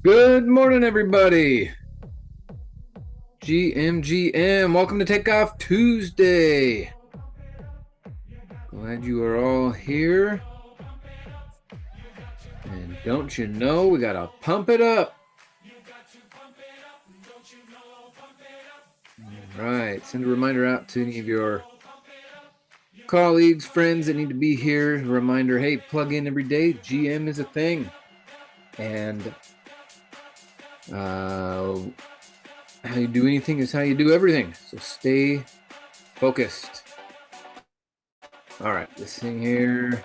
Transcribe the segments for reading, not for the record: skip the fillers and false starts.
Good morning, everybody. GMGM. Welcome to Takeoff Tuesday. Glad you are all here. And don't you know, we got to pump it up. All right. Send a reminder out to any of your colleagues, friends that need to be here. A reminder, hey, plug in every day. GM is a thing. And how you do anything is how you do everything. So stay focused. All right, this thing here.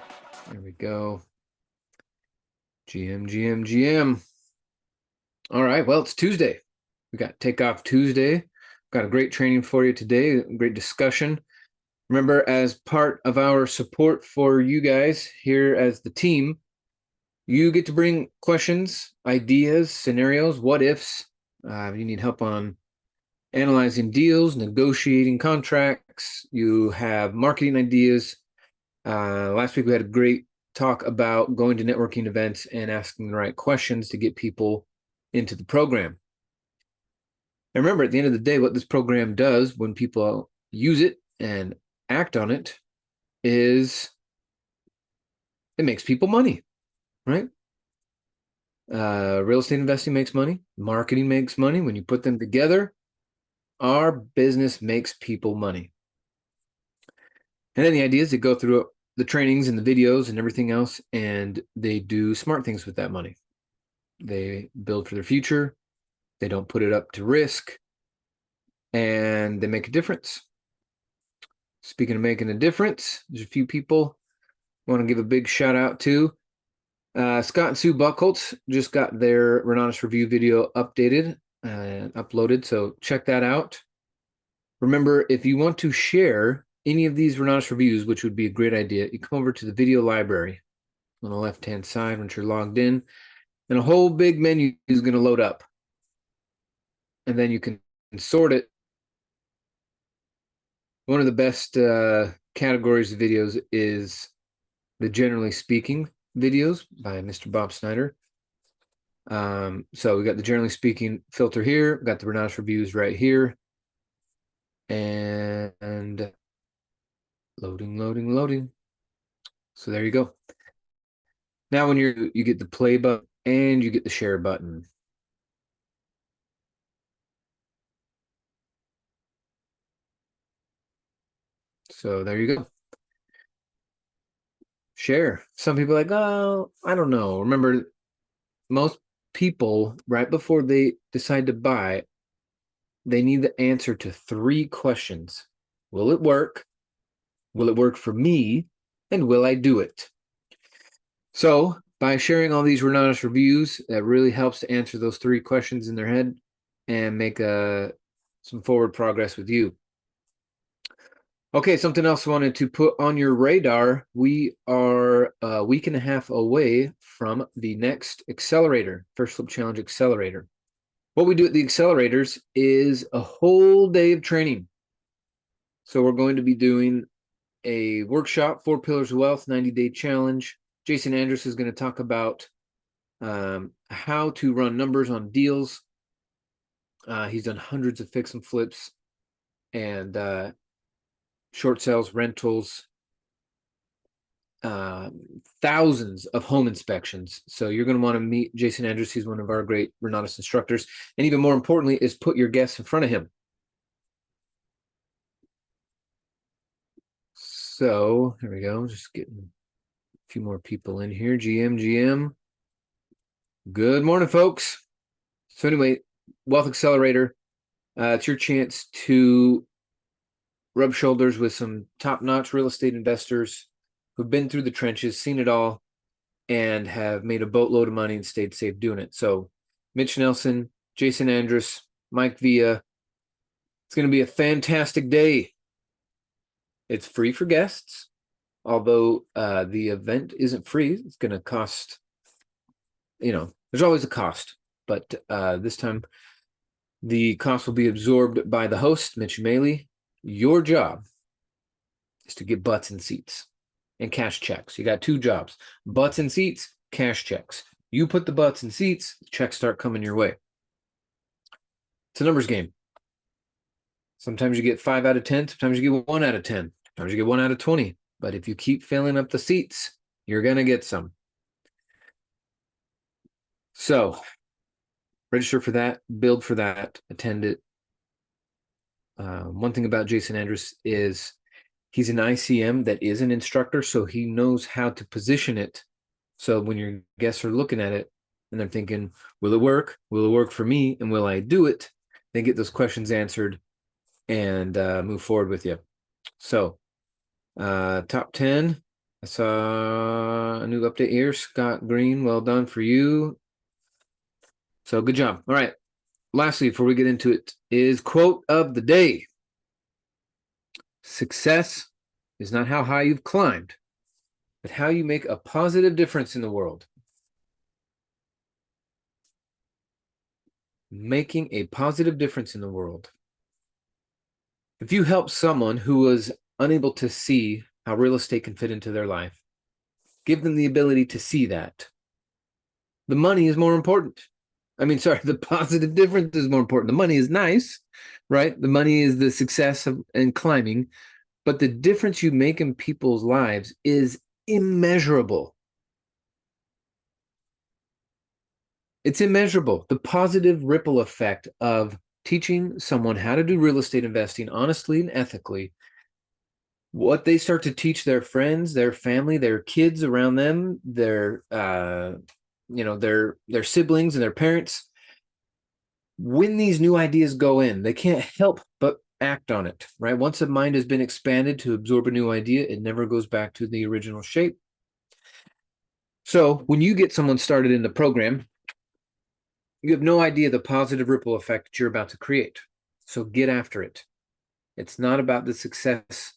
There we go. GM. All right, well, it's Tuesday. We got Takeoff Tuesday. Got a great training for you today, a great discussion. Remember, as part of our support for you guys here as the team, you get to bring questions, ideas, scenarios, what ifs. You need help on analyzing deals, negotiating contracts. You have marketing ideas. Last week we had a great talk about going to networking events and asking the right questions to get people into the program. And remember, at the end of the day, what this program does when people use it and act on it is it makes people money, right? Real estate investing makes money. Marketing makes money. When you put them together, our business makes people money. And then the idea is to go through the trainings and the videos and everything else, and they do smart things with that money. They build for their future. They don't put it up to risk, and they make a difference. Speaking of making a difference, there's a few people I want to give a big shout out to. Scott and Sue Buckholtz just got their Renatus review video updated and uploaded, so check that out. Remember, if you want to share any of these Renatus reviews, which would be a great idea, you come over to the video library on the left-hand side once you're logged in, and a whole big menu is going to load up. And then you can sort it. One of the best categories of videos is the generally speaking videos by Mr. Bob Snyder. So we got the generally speaking filter here, got the Renatus reviews right here, and loading. So there you go. Now when you get the play button and you get the share button. So there you go. Share. Some people are like, oh, I don't know. Remember, most people, right before they decide to buy, they need the answer to 3 questions. Will it work? Will it work for me? And will I do it? So by sharing all these Renatus reviews, that really helps to answer those 3 questions in their head and make some forward progress with you. Okay, something else I wanted to put on your radar. We are a week and a half away from the next accelerator, First Flip Challenge Accelerator. What we do at the accelerators is a whole day of training. So we're going to be doing a workshop, 4 Pillars of Wealth, 90-day challenge. Jason Andrus is going to talk about how to run numbers on deals. He's done hundreds of fix and flips and short sales, rentals, thousands of home inspections. So you're going to want to meet Jason Andrus. He's one of our great Renatus instructors. And even more importantly is put your guests in front of him. So here we go. Just getting a few more people in here. GM. Good morning, folks. So anyway, Wealth Accelerator. It's your chance to rub shoulders with some top-notch real estate investors who've been through the trenches, seen it all, and have made a boatload of money and stayed safe doing it. So Mitch Nelson, Jason Andrus, Mike Villa. It's going to be a fantastic day. It's free for guests, although the event isn't free. It's going to cost, there's always a cost, but this time the cost will be absorbed by the host, Mitch Maley. Your job is to get butts and seats and cash checks. You got 2 jobs: butts and seats, cash checks. You put the butts in seats, checks start coming your way. It's a numbers game. Sometimes you get 5 out of 10, sometimes you get 1 out of 10, sometimes you get 1 out of 20. But if you keep filling up the seats, you're going to get some. So register for that, build for that, attend it. One thing about Jason Andrus is he's an ICM that is an instructor, so he knows how to position it. So when your guests are looking at it and they're thinking, will it work? Will it work for me? And will I do it? They get those questions answered and move forward with you. So top 10. I saw a new update here. Scott Green, well done for you. So good job. All right. Lastly, before we get into it, is quote of the day. Success is not how high you've climbed, but how you make a positive difference in the world. Making a positive difference in the world. If you help someone who was unable to see how real estate can fit into their life, give them the ability to see that. The money is more important. The positive difference is more important. The money is nice, right? The money is the success of and climbing, but the difference you make in people's lives is immeasurable. It's immeasurable. The positive ripple effect of teaching someone how to do real estate investing honestly and ethically, what they start to teach their friends, their family, their kids around them, their siblings and their parents. When these new ideas go in, they can't help but act on it, right? Once a mind has been expanded to absorb a new idea, it never goes back to the original shape. So when you get someone started in the program, you have no idea the positive ripple effect that you're about to create. So get after it. It's not about the success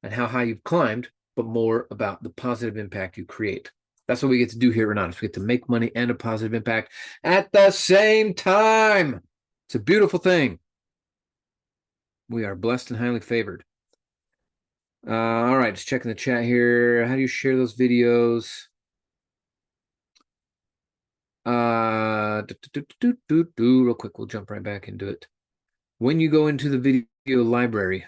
and how high you've climbed, but more about the positive impact you create. That's what we get to do here at Anonymous. We get to make money and a positive impact at the same time. It's a beautiful thing. We are blessed and highly favored. All right, just checking the chat here. How do you share those videos? Real quick, we'll jump right back into it. When you go into the video library,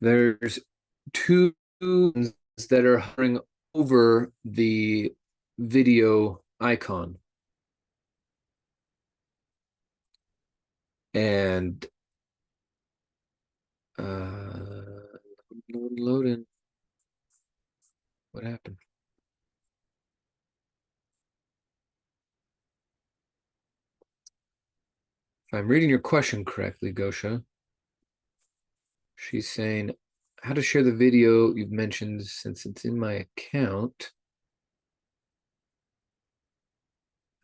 there's two that are hovering over the video icon. And loading. What happened? If I'm reading your question correctly, Gosha, she's saying how to share the video you've mentioned since it's in my account.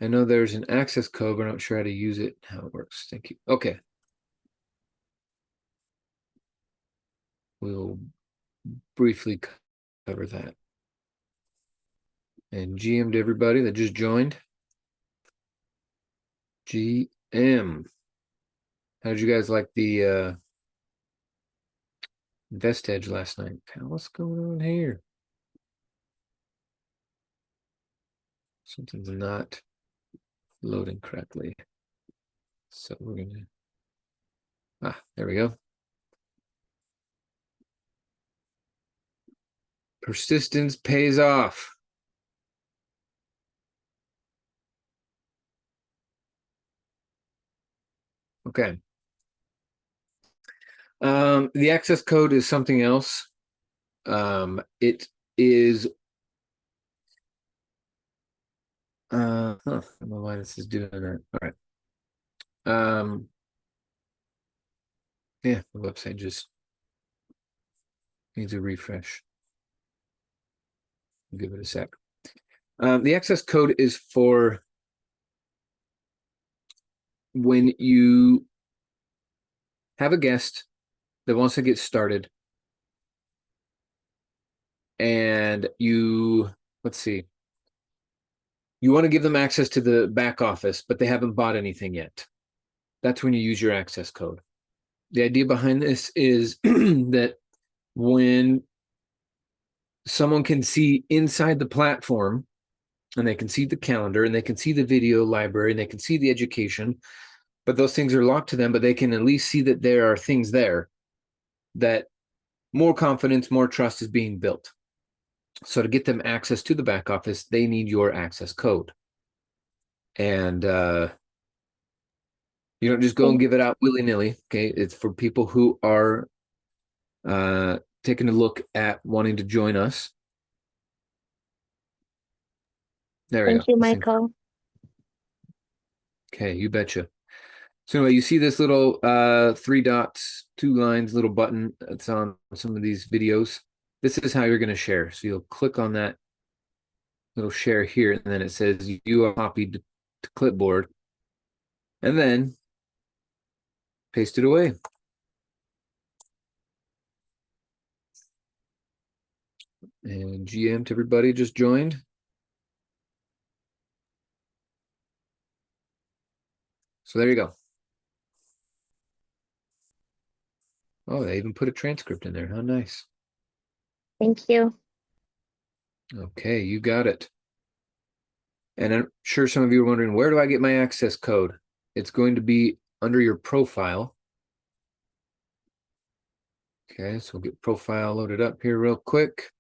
I know there's an access code, but I'm not sure how to use it, how it works. Thank you. Okay. We'll briefly cover that. And GM to everybody that just joined. GM. How did you guys like the Invest Edge last night? What's going on here? Something's not loading correctly. So we're gonna there we go. Persistence pays off. Okay. The access code is something else. It is I don't know why this is doing that. All right. Yeah, the website just needs a refresh. I'll give it a sec. The access code is for when you have a guest that wants to get started and let's see, you want to give them access to the back office, but they haven't bought anything yet. That's when you use your access code. The idea behind this is that when someone can see inside the platform, and they can see the calendar, and they can see the video library, and they can see the education, but those things are locked to them, but they can at least see that there are things there, that more confidence, more trust is being built. So to get them access to the back office, they need your access code. And you don't just go and give it out willy-nilly. Okay, it's for people who are taking a look at wanting to join us. There we go. Thank you, Michael. Okay, you betcha. So anyway, you see this little 3 dots, 2 lines, little button that's on some of these videos. This is how you're going to share. So you'll click on that little share here, and then it says you are copied to clipboard, and then paste it away. And GM to everybody just joined. So there you go. Oh, they even put a transcript in there. How nice. Thank you. Okay, you got it. And I'm sure some of you are wondering, where do I get my access code? It's going to be under your profile. Okay, so we'll get profile loaded up here real quick.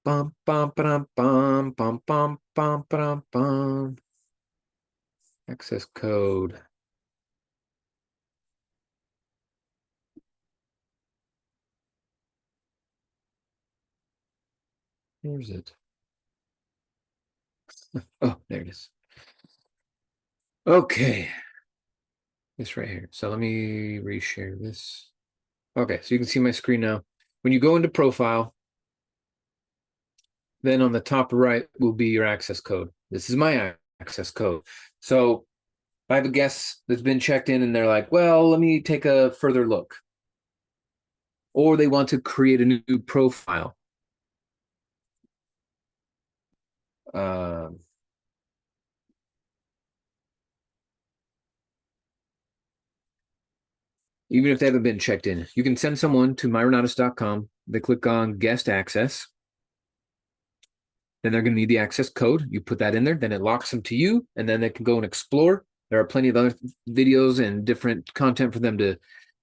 Bum, bum, bum, bum, bum, bum, bum, bum, bum. Access code. Where's it? Oh, there it is. Okay. This right here. So let me reshare this. Okay, so you can see my screen now. When you go into profile, then on the top right will be your access code. This is my access code. So I have a guest that's been checked in and they're like, well, let me take a further look. Or they want to create a new profile. Even if they haven't been checked in, you can send someone to myronatus.com. They click on guest access. Then they're going to need the access code. You put that in there, then it locks them to you, and then they can go and explore. There are plenty of other videos and different content for them to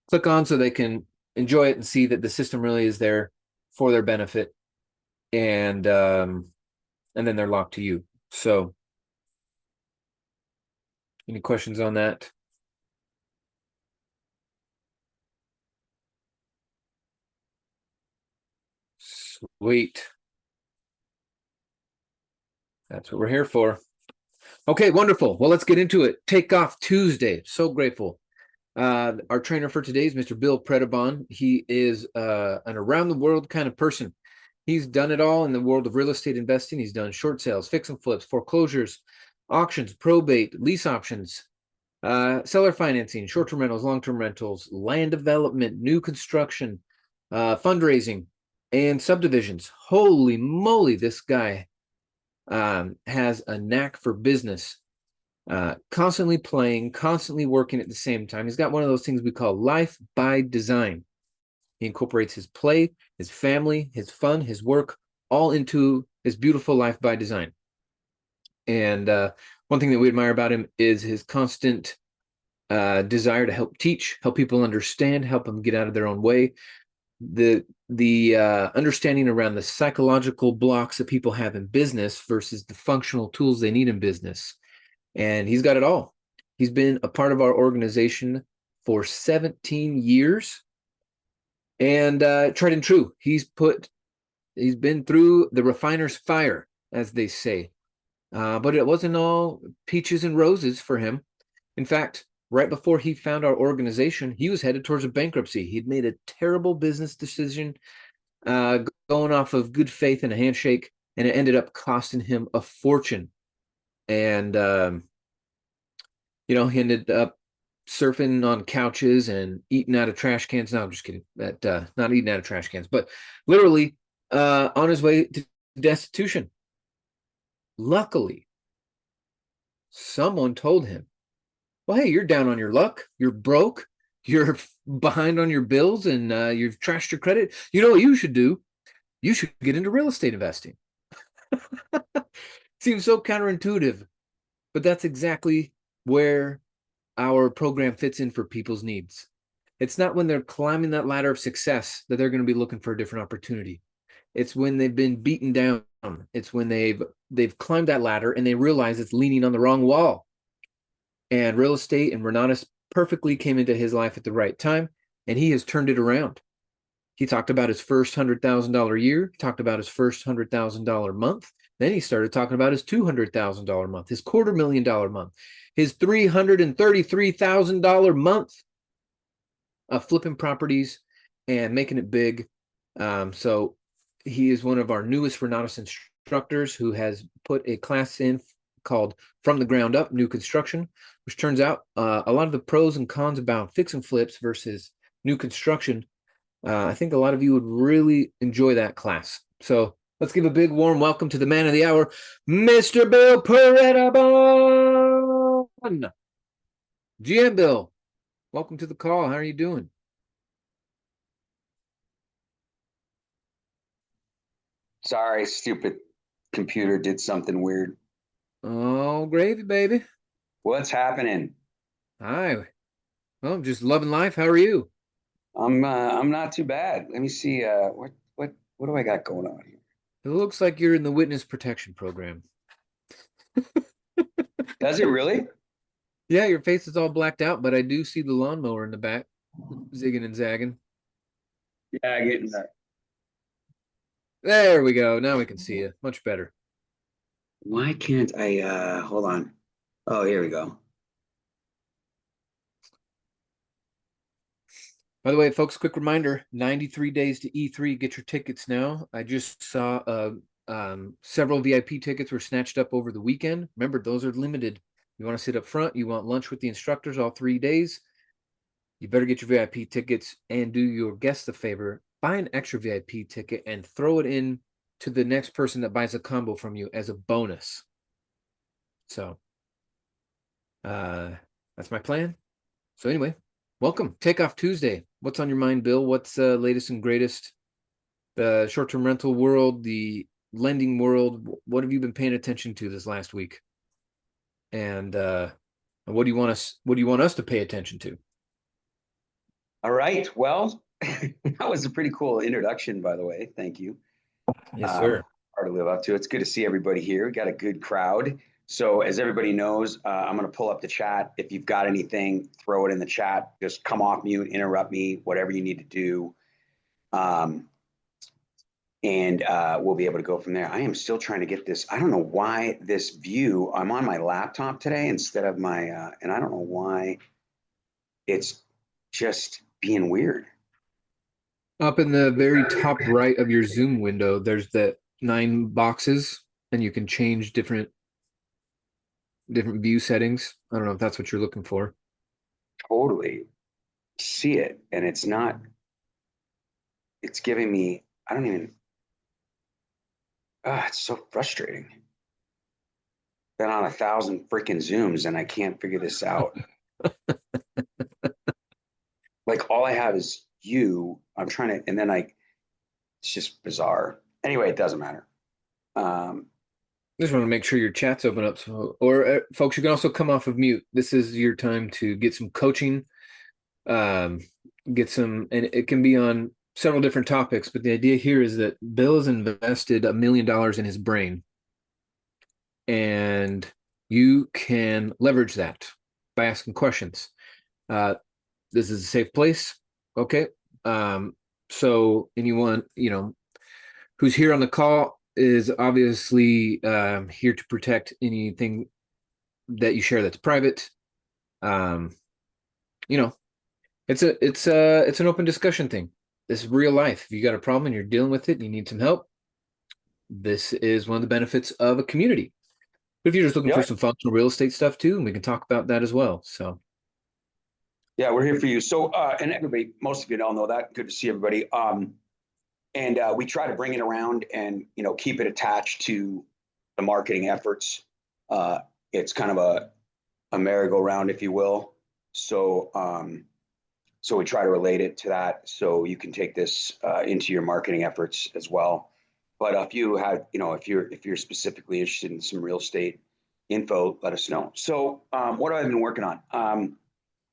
click on so they can enjoy it and see that the system really is there for their benefit. And then they're locked to you. So any questions on that? Sweet. That's what we're here for. Okay, wonderful. Well, let's get into it. Takeoff Tuesday. So grateful. Our trainer for today is Mr. Bill Predebon. He is an around the world kind of person. He's done it all in the world of real estate investing. He's done short sales, fix and flips, foreclosures, auctions, probate, lease options, seller financing, short-term rentals, long-term rentals, land development, new construction, fundraising, and subdivisions. Holy moly, this guy has a knack for business. Constantly playing, constantly working at the same time. He's got one of those things we call life by design. He incorporates his play, his family, his fun, his work, all into his beautiful life by design. And one thing that we admire about him is his constant desire to help teach, help people understand, help them get out of their own way. The understanding around the psychological blocks that people have in business versus the functional tools they need in business. And he's got it all. He's been a part of our organization for 17 years. And tried and true. He's been through the refiner's fire, as they say. But it wasn't all peaches and roses for him. In fact, right before he found our organization, he was headed towards a bankruptcy. He'd made a terrible business decision, going off of good faith and a handshake, and it ended up costing him a fortune. And he ended up surfing on couches and eating out of trash cans. No, I'm just kidding. That not eating out of trash cans, but literally on his way to destitution. Luckily, Someone told him, well, hey, you're down on your luck. You're broke. You're behind on your bills and you've trashed your credit. You know what you should do? You should get into real estate investing. Seems so counterintuitive, but that's exactly where our program fits in for people's needs. It's not when they're climbing that ladder of success that they're going to be looking for a different opportunity. It's when they've been beaten down. It's when they've climbed that ladder and they realize it's leaning on the wrong wall. And real estate and Renatus perfectly came into his life at the right time, and he has turned it around. He talked about his first $100,000 year. He talked about his first $100,000 month. Then he started talking about his $200,000 month, his $250,000 month, his $333,000 month of flipping properties and making it big. So he is one of our newest Renatus instructors who has put a class in called From the Ground Up, New Construction, which turns out a lot of the pros and cons about fix and flips versus new construction. I think a lot of you would really enjoy that class. So let's give a big warm welcome to the man of the hour, Mr. Bill Predebon. GM Bill, welcome to the call. How are you doing? Sorry, stupid computer did something weird. Oh, gravy, baby. What's happening? Hi. Well, I'm just loving life. How are you? I'm not too bad. Let me see. What do I got going on here? It looks like you're in the witness protection program. Does it really? Yeah, your face is all blacked out, but I do see the lawnmower in the back, zigging and zagging. Yeah, getting that. There we go. Now we can see you. Much better. Why can't I hold on? Oh, here we go. By the way, folks, quick reminder, 93 days to E3. Get your tickets now. I just saw several VIP tickets were snatched up over the weekend. Remember, those are limited. You want to sit up front. You want lunch with the instructors all 3 days. You better get your VIP tickets and do your guests a favor. Buy an extra VIP ticket and throw it in to the next person that buys a combo from you as a bonus. So that's my plan. So anyway, welcome. Takeoff Tuesday. What's on your mind, Bill? What's latest and greatest? The short-term rental world, the lending world. What have you been paying attention to this last week? And what do you want us? What do you want us to pay attention to? All right. Well, that was a pretty cool introduction, by the way. Thank you. Yes, sir. Hard to live up to. It's good to see everybody here. We got a good crowd. So as everybody knows, I'm going to pull up the chat. If you've got anything, throw it in the chat. Just come off mute, interrupt me, whatever you need to do. And we'll be able to go from there. I am still trying to get this. I don't know why this view, I'm on my laptop today instead of my, and I don't know why it's just being weird. Up in the very top right of your Zoom window, there's the 9 boxes, and you can change different view settings. I don't know if that's what you're looking for. Totally see it. And it's not, it's giving me, I don't even, it's so frustrating. Been on 1,000 freaking Zooms and I can't figure this out. Like all I have is you. I'm trying to, and then it's just bizarre. Anyway, it doesn't matter. Just want to make sure your chat's open up. So, or folks, you can also come off of mute. This is your time to get some coaching, get some, and it can be on several different topics. But the idea here is that Bill has invested $1 million in his brain, and you can leverage that by asking questions. This is a safe place, okay? So anyone who's here on the call is obviously here to protect anything that you share that's private. It's an open discussion thing. This is real life. If you got a problem and you're dealing with it and you need some help, this is one of the benefits of a community. But if you're just looking for some functional real estate stuff too, we can talk about that as well. So yeah, we're here for you. So and everybody, most of you all know that. Good to see everybody. And we try to bring it around and keep it attached to the marketing efforts. it's kind of a merry-go-round, if you will. So, so we try to relate it to that, so you can take this into your marketing efforts as well. But if you have, if you're specifically interested in some real estate info, let us know. So, what have I been working on?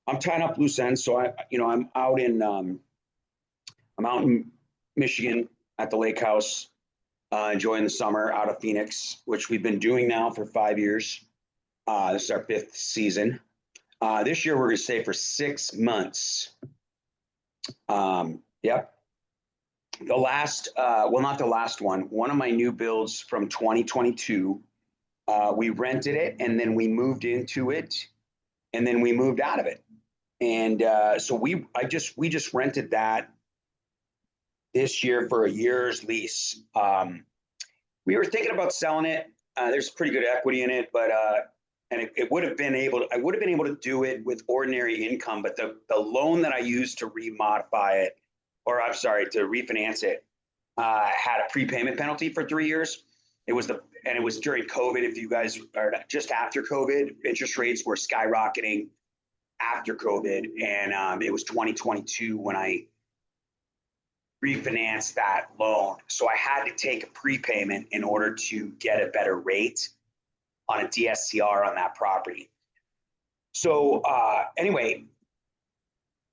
I'm tying up loose ends. So I'm out in Michigan at the lake house, enjoying the summer out of Phoenix, which we've been doing now for 5 years. This is our 5th season. This year we're going to stay for 6 months. Yep. The last, well, not the last one of my new builds from 2022, we rented it and then we moved into it and then we moved out of it. And so we just rented that this year for a year's lease. We were thinking about selling it. There's pretty good equity in it, but and I would have been able to do it with ordinary income, but the loan that I used to remodify it, or I'm sorry, to refinance it, had a prepayment penalty for 3 years. It was during COVID. If you guys are just after COVID, interest rates were skyrocketing after COVID, and it was 2022 when I refinanced that loan. So I had to take a prepayment in order to get a better rate on a DSCR on that property. So anyway,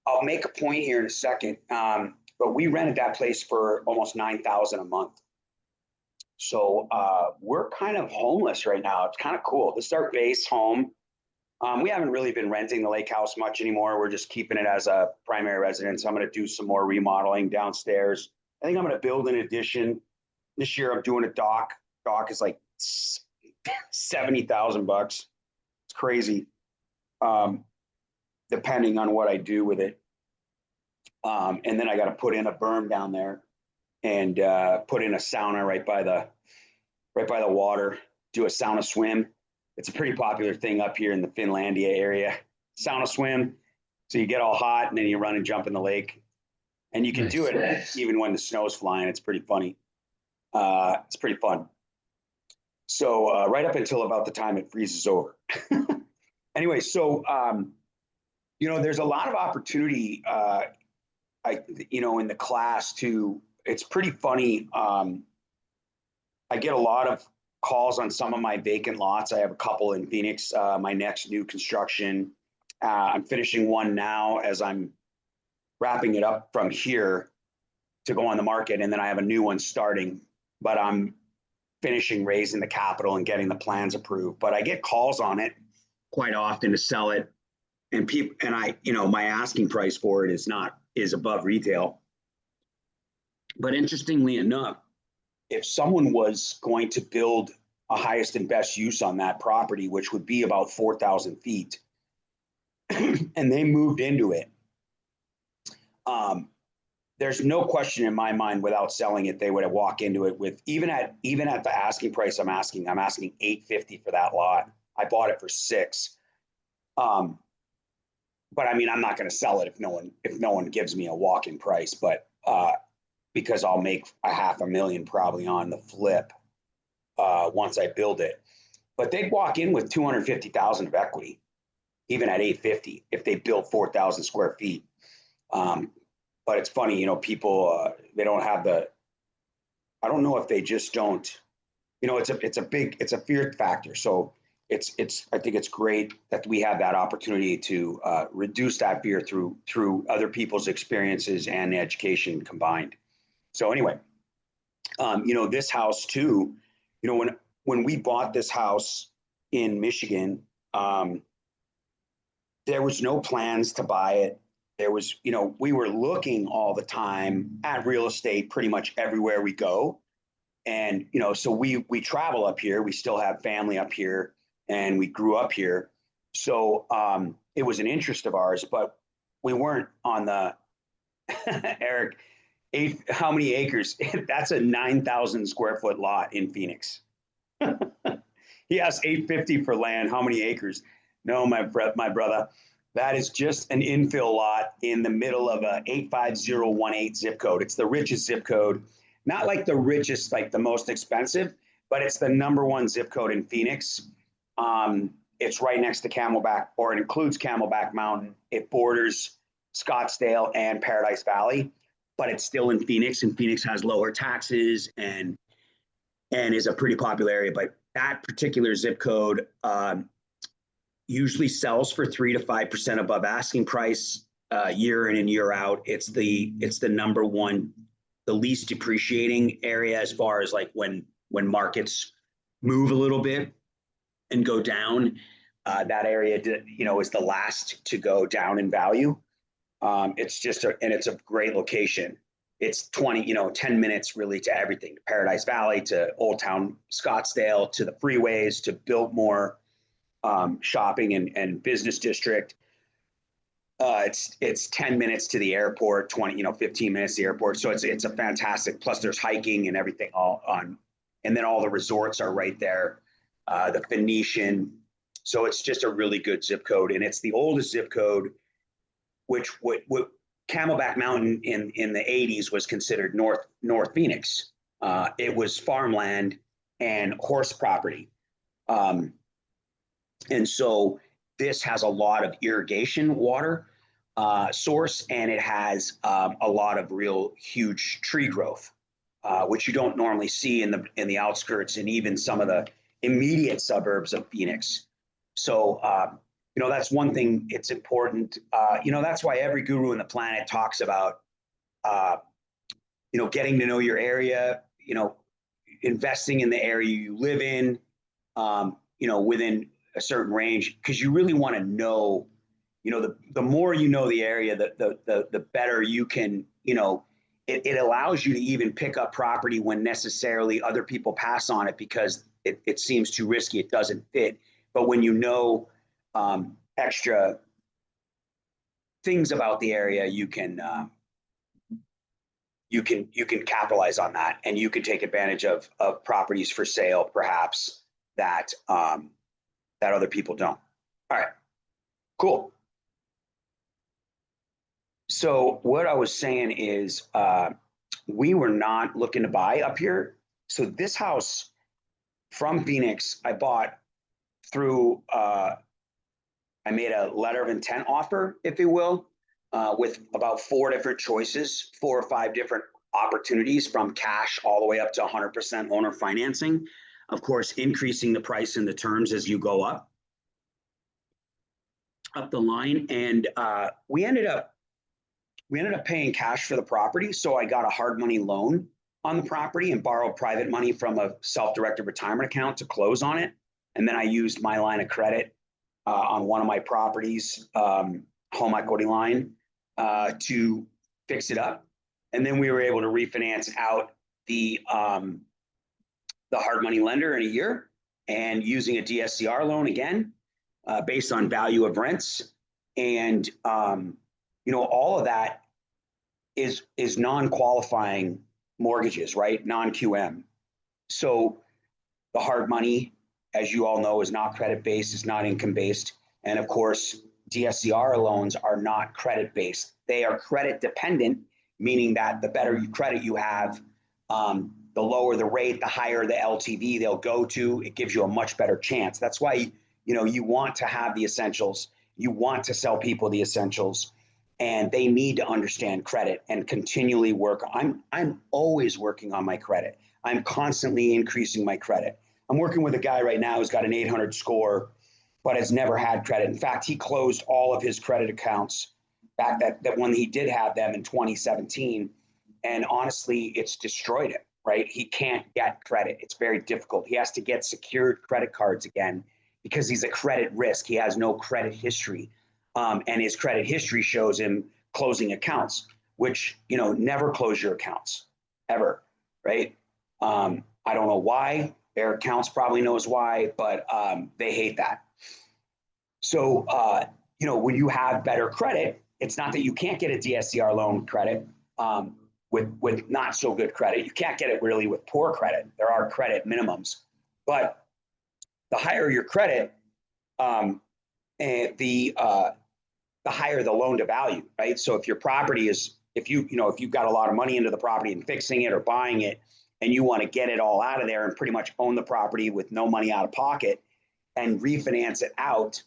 I'll make a point here in a second. But we rented that place for almost $9,000 a month. So we're kind of homeless right now. It's kind of cool. This is our base home. We haven't really been renting the lake house much anymore. We're just keeping it as a primary residence. I'm going to do some more remodeling downstairs. I think I'm going to build an addition. This year I'm doing a dock. Dock is like $70,000. It's crazy. Depending on what I do with it. And then I got to put in a berm down there and put in a sauna right by the water, do a sauna swim. It's a pretty popular thing up here in the Finlandia area. Sauna swim. So you get all hot and then you run and jump in the lake. And you can do it even when the snow's flying. It's pretty funny. It's pretty fun. So right up until about the time it freezes over. Anyway, so, there's a lot of opportunity, in the class too. It's pretty funny. I get a lot of calls on some of my vacant lots. I have a couple in Phoenix, my next new construction. I'm finishing one now as I'm wrapping it up from here to go on the market. And then I have a new one starting, but I'm finishing raising the capital and getting the plans approved. But I get calls on it quite often to sell it. And people, and my asking price for it is above retail. But interestingly enough, if someone was going to build a highest and best use on that property, which would be about 4,000 feet, and they moved into it, there's no question in my mind without selling it, they would have walked into it with, even at the asking price I'm asking $850 for that lot. I bought it for $6. But I mean, I'm not going to sell it if no one gives me a walk-in price, but because I'll make $500,000 probably on the flip once I build it. But they'd walk in with $250,000 of equity, even at $850 if they built 4,000 square feet. But it's funny, people they don't have I don't know if they just don't. It's a fear factor. So I think it's great that we have that opportunity to reduce that fear through other people's experiences and education combined. So anyway, this house too, when we bought this house in Michigan, there was no plans to buy it. There was, we were looking all the time at real estate pretty much everywhere we go. And, so we travel up here. We still have family up here. And we grew up here. So it was an interest of ours, but we weren't on the, Eric, how many acres? That's a 9,000 square foot lot in Phoenix. He asked $850 for land. How many acres? No, my brother, that is just an infill lot in the middle of a 85018 zip code. It's the richest zip code, not like the richest, like the most expensive, but it's the #1 zip code in Phoenix. It's right next to Camelback, or it includes Camelback Mountain. It borders Scottsdale and Paradise Valley, but it's still in Phoenix, and Phoenix has lower taxes and is a pretty popular area. But that particular zip code usually sells for 3 to 5% above asking price year in and year out. It's the number one, the least depreciating area as far as like when markets move a little bit and go down. That area, you know, is the last to go down in value. It's just and it's a great location. It's 10 minutes really to everything, to Paradise Valley, to Old Town Scottsdale, to the freeways, to Biltmore, shopping and business district. It's 10 minutes to the airport, 15 minutes to the airport. So it's a fantastic, plus there's hiking and everything all on, and then all the resorts are right there. The Phoenician. So it's just a really good zip code, and it's the oldest zip code, which Camelback Mountain in the 80s was considered North Phoenix. It was farmland and horse property. And so this has a lot of irrigation water source, and it has a lot of real huge tree growth, which you don't normally see in the outskirts and even some of the immediate suburbs of Phoenix. So, that's one thing. It's important. That's why every guru on the planet talks about, getting to know your area, investing in the area you live in, within a certain range, because you really want to know, the more you know the area, the better you can, it allows you to even pick up property when necessarily other people pass on it because it seems too risky, it doesn't fit. But when you know extra things about the area, you can capitalize on that, and you can take advantage of properties for sale, perhaps that other people don't. All right, cool. So what I was saying is we were not looking to buy up here. So this house from Phoenix, I bought through, I made a letter of intent offer, if you will, with about 4 different choices, 4 or 5 different opportunities, from cash all the way up to 100% owner financing. Of course, increasing the price and the terms as you go up the line. And we ended up paying cash for the property. So I got a hard money loan on the property and borrowed private money from a self-directed retirement account to close on it. And then I used my line of credit on one of my properties, home equity line, to fix it up. And then we were able to refinance out the hard money lender in a year, and using a DSCR loan again, based on value of rents. And, all of that is non-qualifying mortgages, right? Non-QM. So the hard money, as you all know, is not credit-based, it's not income-based. And of course, DSCR loans are not credit-based. They are credit-dependent, meaning that the better credit you have, the lower the rate, the higher the LTV they'll go to. It gives you a much better chance. That's why, you want to have the essentials. You want to sell people the essentials, and they need to understand credit and continually work. I'm always working on my credit. I'm constantly increasing my credit. I'm working with a guy right now who's got an 800 score, but has never had credit. In fact, he closed all of his credit accounts back that when he did have them in 2017. And honestly, it's destroyed him, right? He can't get credit. It's very difficult. He has to get secured credit cards again because he's a credit risk. He has no credit history. And his credit history shows him closing accounts, which, never close your accounts, ever, right? I don't know why. Their accounts probably knows why, but they hate that. So, when you have better credit, it's not that you can't get a DSCR loan credit with not so good credit. You can't get it really with poor credit. There are credit minimums, but the higher your credit, and the higher the loan to value, right? So if your property is, if you've got a lot of money into the property and fixing it or buying it, and you want to get it all out of there and pretty much own the property with no money out of pocket, and refinance it out,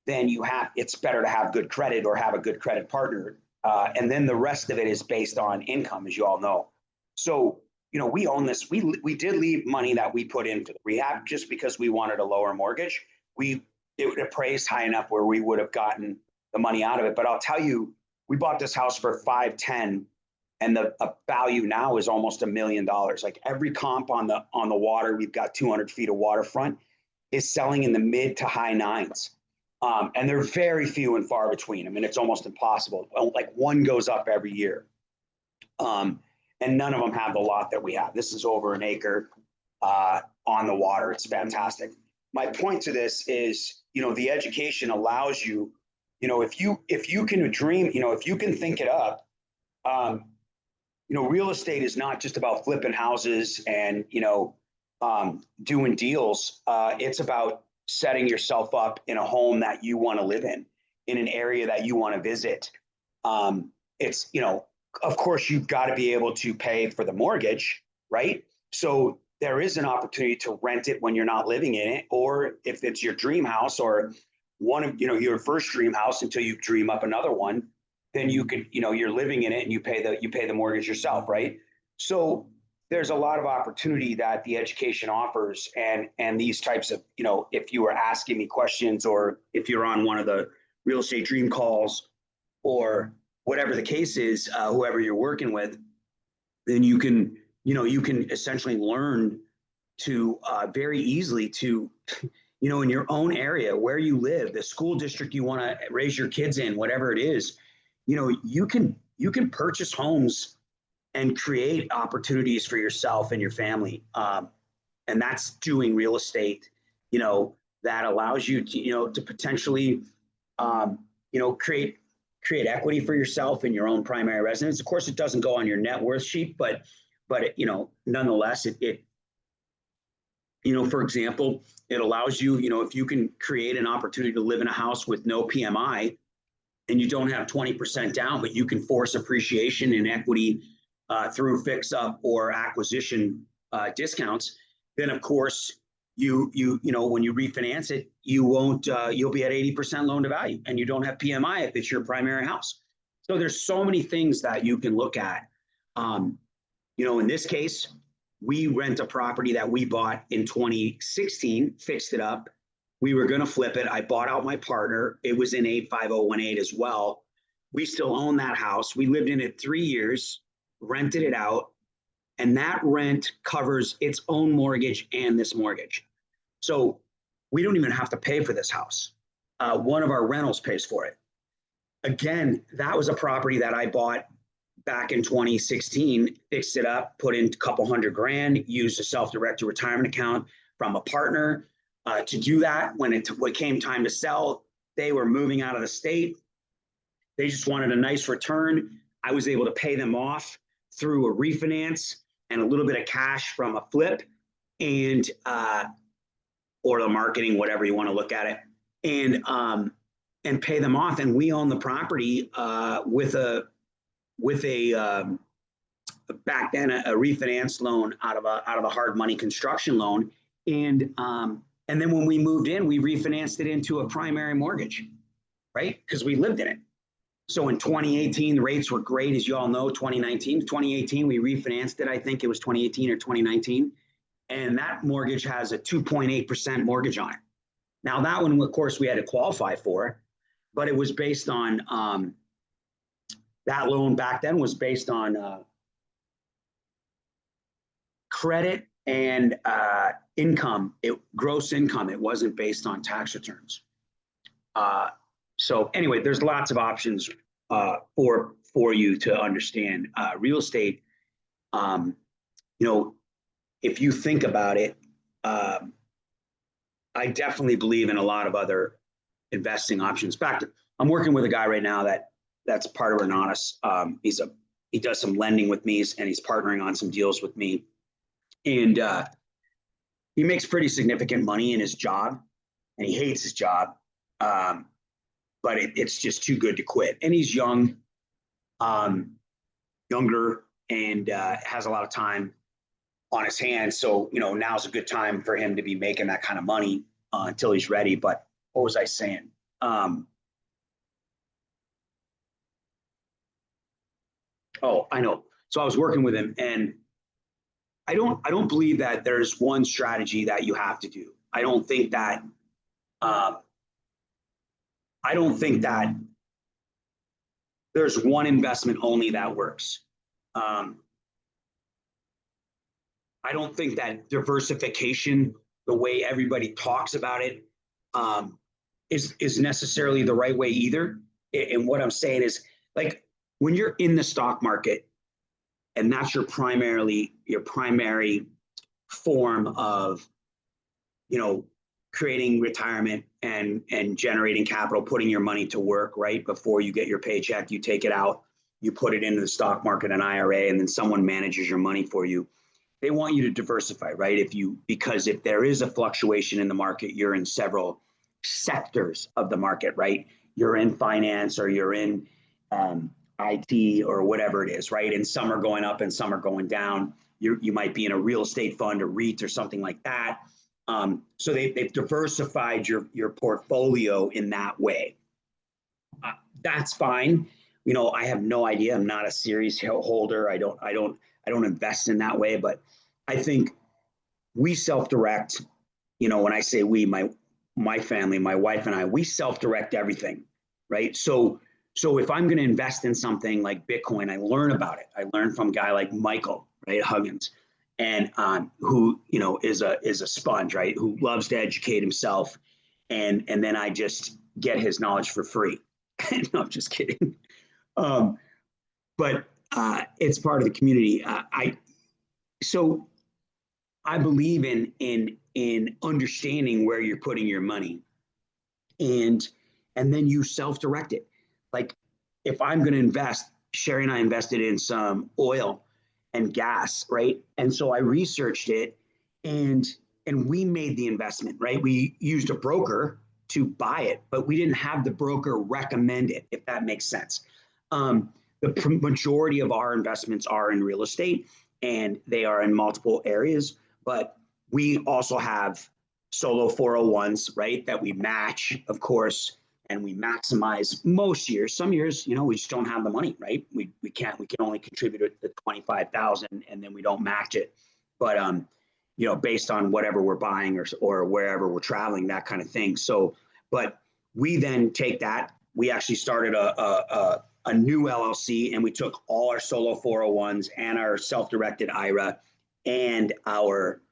then it's better to have good credit or have a good credit partner. And then the rest of it is based on income, as you all know. So, we own this. We did leave money that we put into the rehab just because we wanted a lower mortgage. It appraised high enough where we would have gotten the money out of it. But I'll tell you, we bought this house for 510, and the value now is almost $1 million. Like every comp on the water, we've got 200 feet of waterfront, is selling in the mid to high nines. And they're very few and far between. I mean, it's almost impossible. Like one goes up every year. And none of them have the lot that we have. This is over an acre on the water. It's fantastic. My point to this is, the education allows you, if you can dream, if you can think it up, real estate is not just about flipping houses and, doing deals. It's about setting yourself up in a home that you want to live in an area that you want to visit. It's, of course, you've got to be able to pay for the mortgage, right? So there is an opportunity to rent it when you're not living in it, or if it's your dream house or one of, your first dream house until you dream up another one, then you could, you're living in it and you pay the mortgage yourself, right? So there's a lot of opportunity that the education offers, and these types of, if you were asking me questions, or if you're on one of the real estate dream calls, or whatever the case is, whoever you're working with, then you can essentially learn to very easily to, in your own area where you live, the school district you want to raise your kids in, whatever it is, you can purchase homes and create opportunities for yourself and your family. And that's doing real estate, that allows you to, to potentially, create equity for yourself in your own primary residence. Of course, it doesn't go on your net worth sheet, but nonetheless, it for example, it allows you, if you can create an opportunity to live in a house with no PMI, and you don't have 20% down, but you can force appreciation and equity through fix up or acquisition discounts, then of course when you refinance it, you'll be at 80% loan to value, and you don't have PMI if it's your primary house. So there's so many things that you can look at. In this case, we rent a property that we bought in 2016, fixed it up. We were going to flip it. I bought out my partner. It was in 85018 as well. We still own that house. We lived in it 3 years, rented it out, and that rent covers its own mortgage and this mortgage. So we don't even have to pay for this house. One of our rentals pays for it. Again, that was a property that I bought back in 2016, fixed it up, put in a couple $100,000, used a self-directed retirement account from a partner to do that. When it came time to sell, they were moving out of the state. They just wanted a nice return. I was able to pay them off through a refinance and a little bit of cash from a flip, and or the marketing, whatever you want to look at it, and pay them off. And we own the property with a back then a refinance loan out of a hard money construction loan, and then when we moved in, we refinanced it into a primary mortgage, right? Because we lived in it. So in 2018, the rates were great, as you all know. 2018, we refinanced it. I think it was 2018 or 2019, and that mortgage has a 2.8% mortgage on it. Now that one, of course, we had to qualify for, but it was based on that loan back then was based on credit and income, gross income. It wasn't based on tax returns. So anyway, there's lots of options for you to understand real estate. If you think about it, I definitely believe in a lot of other investing options. In fact, I'm working with a guy right now that's part of Renatus. He does some lending with me, and he's partnering on some deals with me. And he makes pretty significant money in his job, and he hates his job. But it's just too good to quit. And he's young, younger, and has a lot of time on his hands. So, now's a good time for him to be making that kind of money. until he's ready. But what was I saying? Oh, I know. So I was working with him, and I don't believe that there's one strategy that you have to do. I don't think that there's one investment only that works. I don't think that diversification, the way everybody talks about it, is necessarily the right way either. And what I'm saying is, like, when you're in the stock market, and that's your primary form of, creating retirement and generating capital, putting your money to work, right? Before you get your paycheck, you take it out, you put it into the stock market, an IRA, and then someone manages your money for you. They want you to diversify, right? Because if there is a fluctuation in the market, you're in several sectors of the market, right? You're in finance, or you're in IT, or whatever it is, right? And some are going up and some are going down. You might be in a real estate fund, or REIT, or something like that. So they've diversified your portfolio in that way. That's fine. I have no idea. I'm not a series holder. I don't invest in that way. But I think we self-direct. When I say we, my family, my wife and I, we self-direct everything, right? So if I'm going to invest in something like Bitcoin, I learn about it. I learn from a guy like Michael, right, Huggins, and who is a sponge, right, who loves to educate himself, and then I just get his knowledge for free. No, I'm just kidding. But it's part of the community. So I believe in understanding where you're putting your money, and then you self-direct it. Like, if I'm going to invest, Sherry and I invested in some oil and gas, right? And so I researched it, and we made the investment, right? We used a broker to buy it, but we didn't have the broker recommend it, if that makes sense. The majority of our investments are in real estate, and they are in multiple areas, but we also have solo 401s, right, that we match, of course, and we maximize most years. Some years, we just don't have the money, right? We can only contribute the 25,000, and then we don't match it. But based on whatever we're buying or wherever we're traveling, that kind of thing. So, but we then take that. We actually started a new LLC, and we took all our solo 401s and our self-directed IRA, and our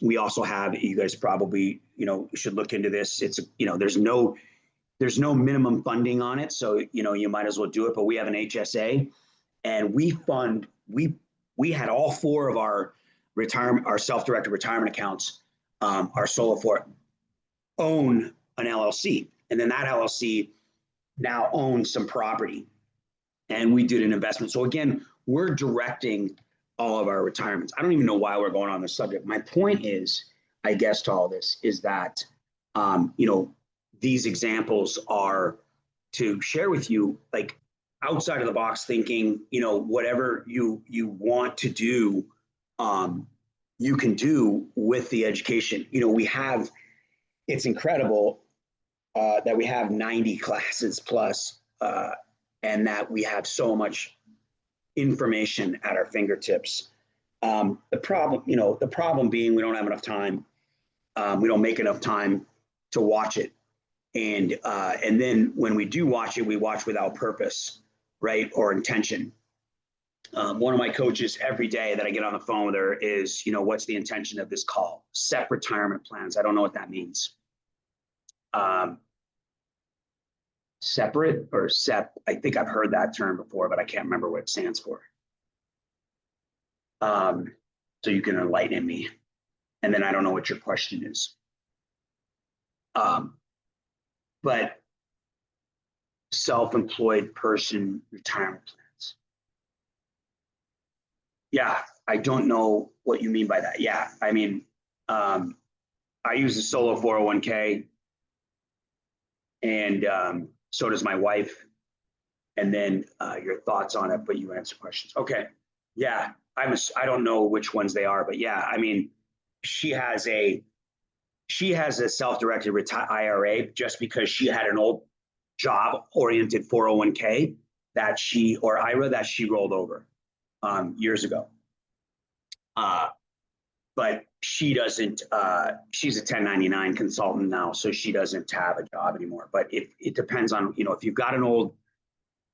we also have, you guys probably should look into this. It's there's no minimum funding on it, so you might as well do it. But we have an HSA, and we had all four of our self-directed retirement accounts, our solo for own an LLC, and then that LLC now owns some property, and we did an investment. So again, we're directing all of our retirements. I don't even know why we're going on this subject. My point is, I guess, to all this is that these examples are to share with you, like, outside of the box thinking. Whatever you want to do, you can do with the education. It's incredible that we have 90 classes plus, and that we have so much information at our fingertips. The problem being, we don't have enough time. We don't make enough time to watch it. And then when we do watch it, we watch without purpose, right, or intention. One of my coaches every day that I get on the phone with her is, what's the intention of this call? Set retirement plans. I don't know what that means. Separate or SEP. I think I've heard that term before, but I can't remember what it stands for. So you can enlighten me. And then I don't know what your question is. But self-employed person retirement plans. Yeah, I don't know what you mean by that. Yeah, I mean, I use a solo 401k, and so does my wife. And then your thoughts on it, but you answer questions. Okay, yeah, I don't know which ones they are, but yeah, I mean, she has a she has a self-directed IRA just because she had an old job-oriented 401k or IRA that she rolled over years ago. But she doesn't, she's a 1099 consultant now, so she doesn't have a job anymore. But it depends on, if you've got an old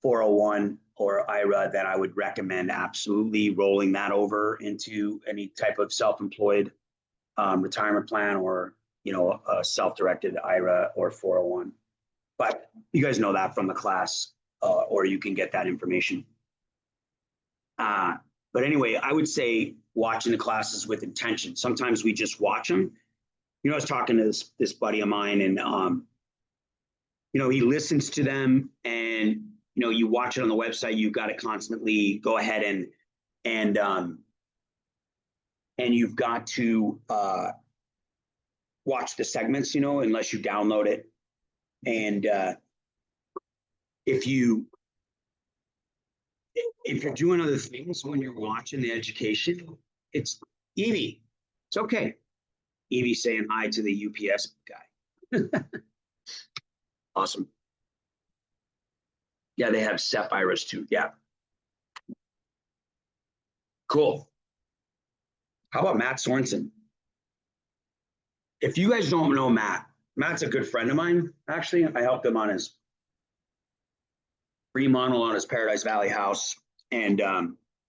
401 or IRA, then I would recommend absolutely rolling that over into any type of self-employed retirement plan, or, a self-directed IRA or 401. But you guys know that from the class, or you can get that information. But anyway, I would say watching the classes with intention. Sometimes we just watch them. I was talking to this buddy of mine, and he listens to them, and you watch it on the website. You've got to constantly go ahead and you've got to watch the segments, unless you download it. And if you're doing other things when you're watching the education, it's Evie. It's okay. Evie saying hi to the UPS guy. Awesome. Yeah, they have SEP IRAs too. Yeah. Cool. How about Matt Sorensen? If you guys don't know Matt's a good friend of mine, actually. I helped him on his remodel on his Paradise Valley house. And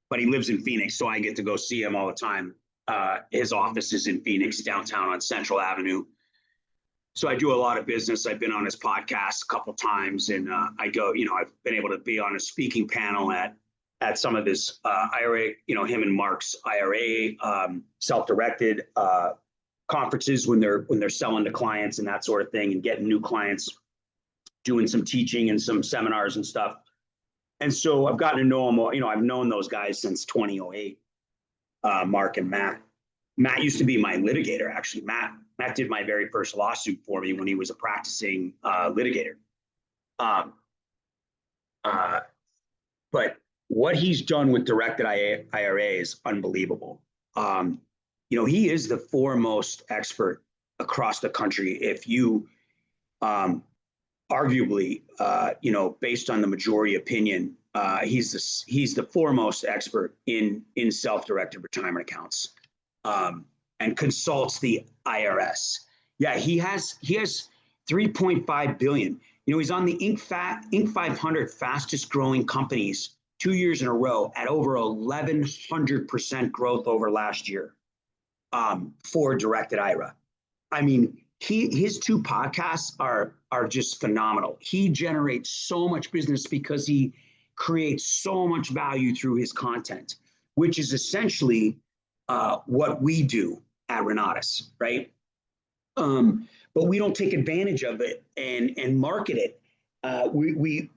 but he lives in Phoenix, so I get to go see him all the time. His office is in Phoenix, downtown on Central Avenue. So I do a lot of business. I've been on his podcast a couple times, and I go, I've been able to be on a speaking panel at some of his IRA, him and Mark's IRA self-directed conferences when they're selling to clients and that sort of thing, and getting new clients, doing some teaching and some seminars and stuff. And so I've gotten to know them. I've known those guys since 2008, Mark and Matt. Matt used to be my litigator, actually. Matt did my very first lawsuit for me when he was a practicing litigator. But what he's done with directed IRA is unbelievable. He is the foremost expert across the country. If you arguably, based on the majority opinion, he's the foremost expert in self-directed retirement accounts, and consults the IRS. Yeah, he has 3.5 billion. He's on the Inc. 500 fastest growing companies 2 years in a row at over 1,100% growth over last year for directed IRA. I mean, his two podcasts are just phenomenal. He generates so much business because he creates so much value through his content, which is essentially what we do at Renatus, right? But we don't take advantage of it and market it. We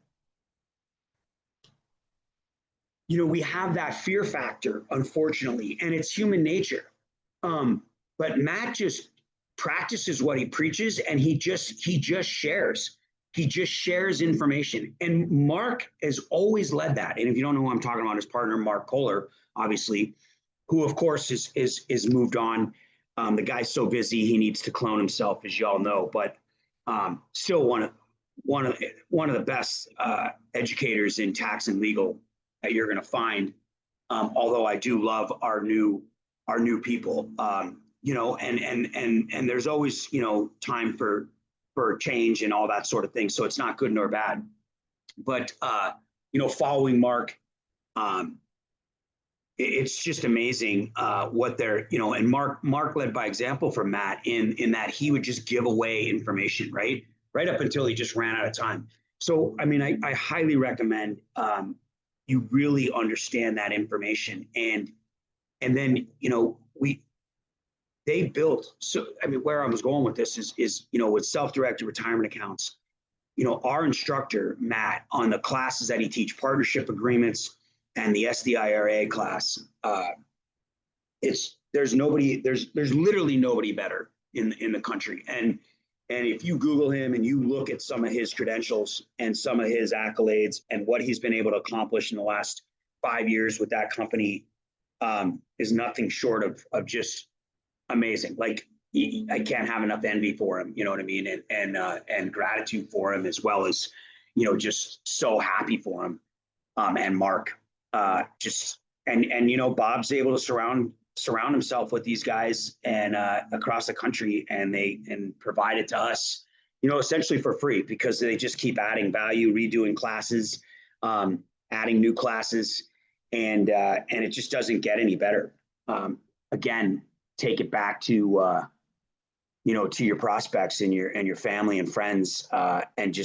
have that fear factor, unfortunately, and it's human nature. But Matt just practices what he preaches, and he just shares. He just shares information. And Mark has always led that. And if you don't know who I'm talking about, his partner, Mark Kohler, obviously, who of course is moved on. The guy's so busy, he needs to clone himself, as y'all know, but still one of the best educators in tax and legal that you're going to find. Although I do love our new people, and there's always, time for change and all that sort of thing. So it's not good nor bad, but following Mark, it's just amazing what they're, and Mark led by example for Matt in that he would just give away information, right up until he just ran out of time. So, I mean, I highly recommend you really understand that information. And then, they built, so, I mean, where I was going with this is with self-directed retirement accounts, our instructor, Matt, on the classes that he teach, partnership agreements, and the SDIRA class, there's literally nobody better in the country. And if you Google him and you look at some of his credentials and some of his accolades and what he's been able to accomplish in the last 5 years with that company, is nothing short of just amazing. Like, I can't have enough envy for him, you know what I mean? And gratitude for him, as well as, just so happy for him. And Mark, and Bob's able to surround himself with these guys and across the country, and provide it to us, essentially for free, because they just keep adding value, redoing classes, adding new classes, and it just doesn't get any better. Again, take it back to to your prospects and your family and friends, and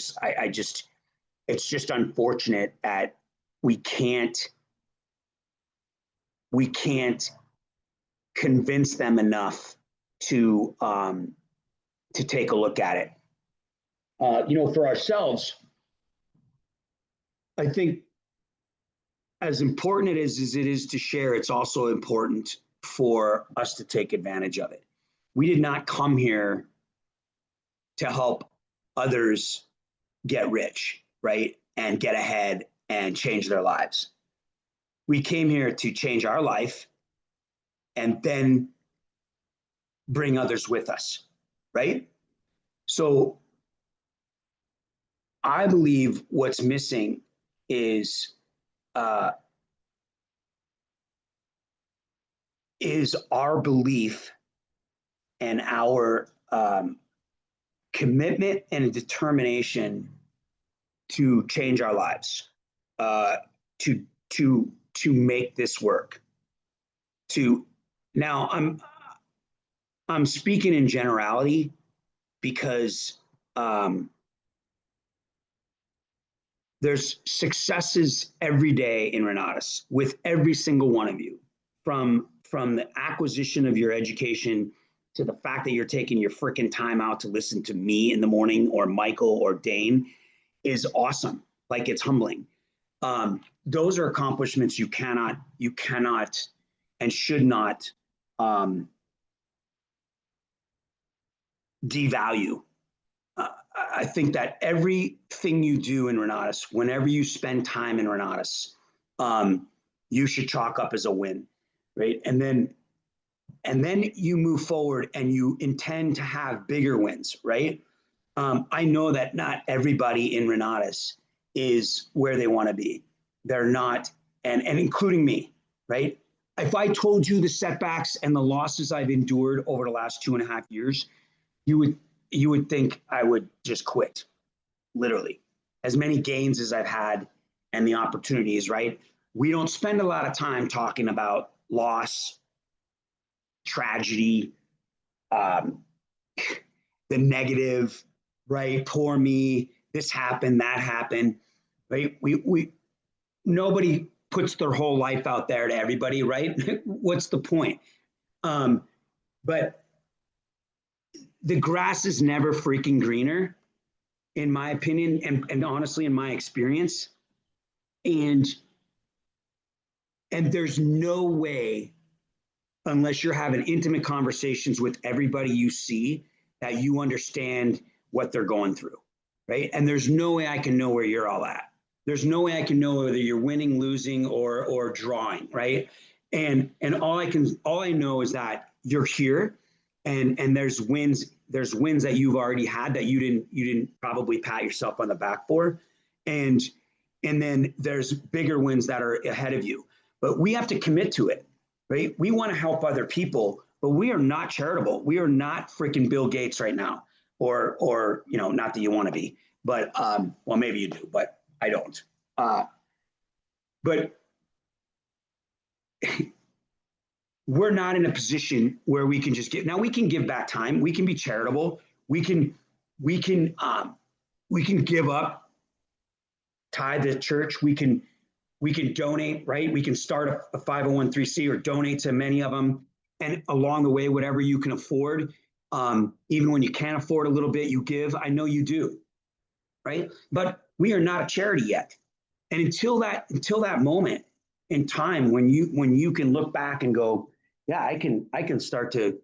it's just unfortunate that we can't convince them enough to take a look at it. For ourselves, I think as important as it is to share, it's also important for us to take advantage of it. We did not come here to help others get rich, right? And get ahead and change their lives. We came here to change our life and then bring others with us, right? So I believe what's missing is our belief and our commitment and determination to change our lives, to make this work. Now I'm speaking in generality because there's successes every day in Renatus with every single one of you, from the acquisition of your education to the fact that you're taking your freaking time out to listen to me in the morning, or Michael or Dane, is awesome. Like, it's humbling. Those are accomplishments you cannot and should not devalue. I think that everything you do in Renatus, whenever you spend time in Renatus, you should chalk up as a win, right? And then you move forward and you intend to have bigger wins, right? I know that not everybody in Renatus is where they want to be. They're not, and including me, right? If I told you the setbacks and the losses I've endured over the last 2.5 years, you would think I would just quit, literally. As many gains as I've had and the opportunities, right? We don't spend a lot of time talking about loss, tragedy, the negative, right? Poor me, this happened, that happened, right? Nobody puts their whole life out there to everybody, right? What's the point? But the grass is never freaking greener, in my opinion, and honestly, in my experience. And there's no way, unless you're having intimate conversations with everybody you see, that you understand what they're going through, right? And there's no way I can know where you're all at. There's no way I can know whether you're winning, losing, or drawing, right? And all I know is that you're here, and there's wins that you've already had that you didn't probably pat yourself on the back for, and then there's bigger wins that are ahead of you. But we have to commit to it, right? We want to help other people, but we are not charitable. We are not freaking Bill Gates right now, or not that you want to be, but well, maybe you do, but I don't. But we're not in a position where we can just give. Now we can give back time. We can be charitable. We can give up, tithe to church. We can donate, right? We can start a 501(c) or donate to many of them. And along the way, whatever you can afford, even when you can't afford a little bit, you give. I know you do, right? But we are not a charity yet. And until that moment in time when you can look back and go, yeah, I can start to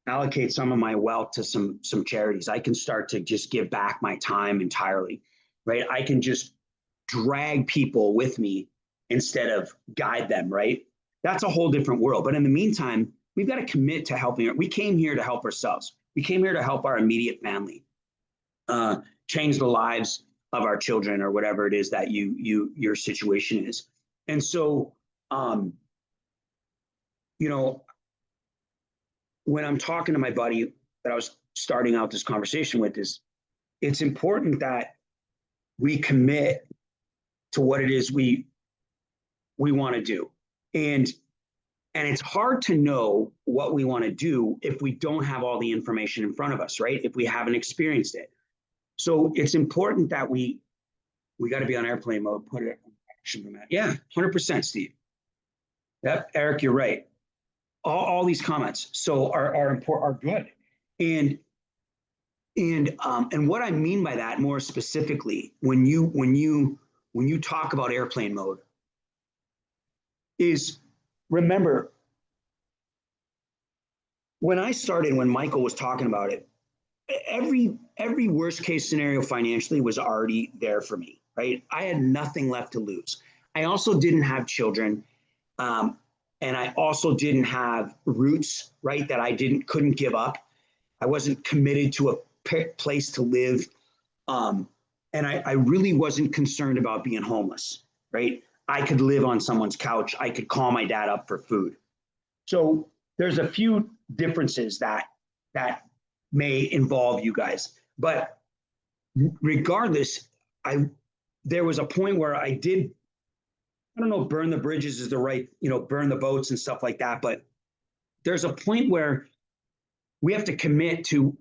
allocate some of my wealth to some charities. I can start to just give back my time entirely, right? I can just drag people with me instead of guide them, right? That's a whole different world. But in the meantime, we've got to commit to helping. We came here to help ourselves. We came here to help our immediate family, change the lives of our children or whatever it is that your situation is. And so, you know, when I'm talking to my buddy that I was starting out this conversation with, is it's important that we commit to what it is we want to do. And it's hard to know what we want to do if we don't have all the information in front of us, right? If we haven't experienced it. So it's important that we got to be on airplane mode, put it in action. Yeah, 100%, Steve. Yep, Eric, you're right. All these comments are important, are good. And what I mean by that more specifically, when you talk about airplane mode, is remember when I started, when Michael was talking about it, every worst case scenario financially was already there for me, right? I had nothing left to lose. I also didn't have children. And I also didn't have roots, right? That I couldn't give up. I wasn't committed to a place to live. And I really wasn't concerned about being homeless, right? I could live on someone's couch. I could call my dad up for food. So there's a few differences that may involve you guys. But regardless, there was a point where I don't know, burn the bridges is the right, burn the boats and stuff like that. But there's a point where we have to commit to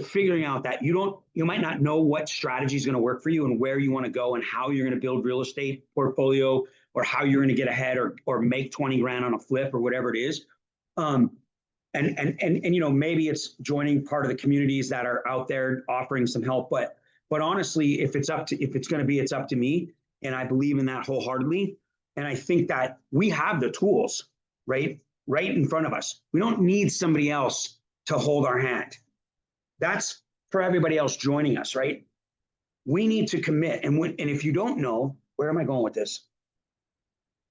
figuring out that you might not know what strategy is going to work for you and where you want to go and how you're going to build real estate portfolio or how you're going to get ahead or make 20 grand on a flip or whatever it is. And maybe it's joining part of the communities that are out there offering some help. But honestly, if it's up to me. And I believe in that wholeheartedly. And I think that we have the tools, right in front of us. We don't need somebody else to hold our hand. That's for everybody else joining us, right? We need to commit. And if you don't know, where am I going with this?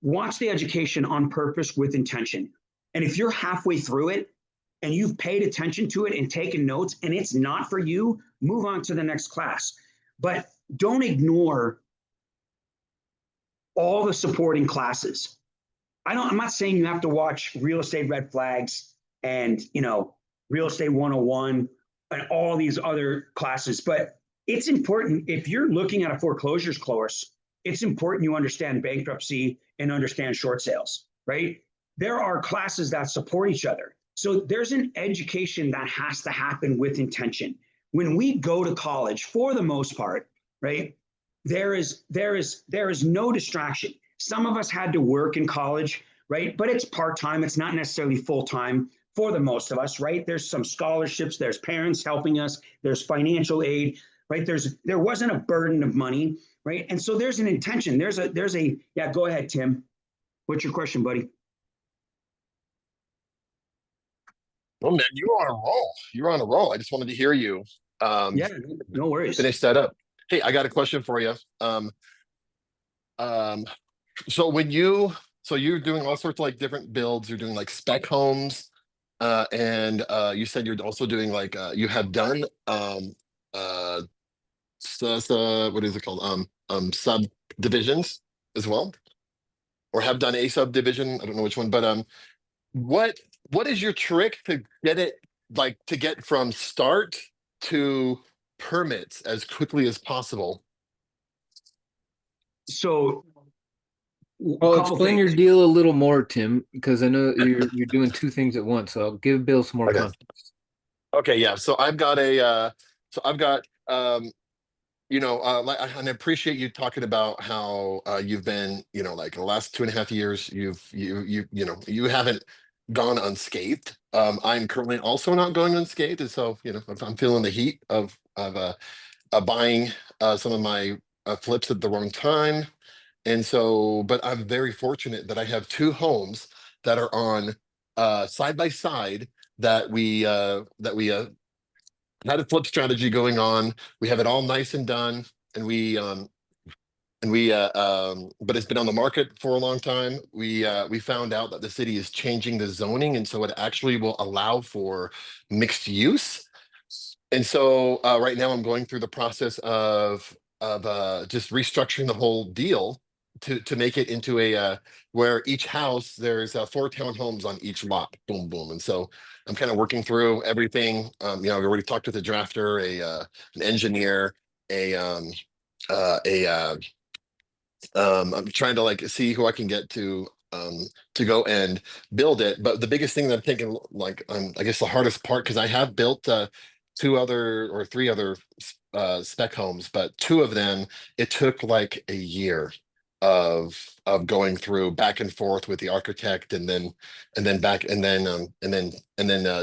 Watch the education on purpose with intention. And if you're halfway through it and you've paid attention to it and taken notes and it's not for you, move on to the next class. But don't ignore all the supporting classes. I'm not saying you have to watch Real Estate Red Flags and, Real Estate 101 and all these other classes, but it's important if you're looking at a foreclosures course, it's important you understand bankruptcy and understand short sales, right? There are classes that support each other. So there's an education that has to happen with intention. When we go to college, for the most part, right, there is no distraction. Some of us had to work in college, right? But it's part-time. It's not necessarily full-time for the most of us, right? There's some scholarships. There's parents helping us. There's financial aid, right? There wasn't a burden of money, right? And so there's an intention. Yeah, go ahead, Tim. What's your question, buddy? Oh man, you are on a roll. You're on a roll. I just wanted to hear you. Yeah, no worries. Finish that up. Hey, I got a question for you. So you're doing all sorts of like different builds. You're doing like spec homes, and you said you're also doing like you have done what is it called? Subdivisions as well, or have done a subdivision. I don't know which one, but what is your trick to get from start to permits as quickly as possible? So, Well, explain your deal a little more, Tim, because I know you're doing two things at once. So I'll give Bill some more Okay. context. Okay, yeah. So I've got and I appreciate you talking about how you've been, like in the last 2.5 years, you haven't gone unscathed. I'm currently also not going unscathed, and so I'm feeling the heat of buying some of my flips at the wrong time. And so, but I'm very fortunate that I have two homes that are on side by side that we had a flip strategy going on. We have it all nice and done, and but it's been on the market for a long time. We found out that the city is changing the zoning, and so it actually will allow for mixed use. And so right now I'm going through the process of just restructuring the whole deal to make it into a where each house there's 4 townhomes on each lot. Boom, boom. And so I'm kind of working through everything. You know, I've already talked with a drafter, an engineer, a I'm trying to like see who I can get to go and build it. But the biggest thing that I'm thinking, like, I guess the hardest part, because I have built 3 other spec homes, but 2 of them it took like a year of going through back and forth with the architect, and then back and then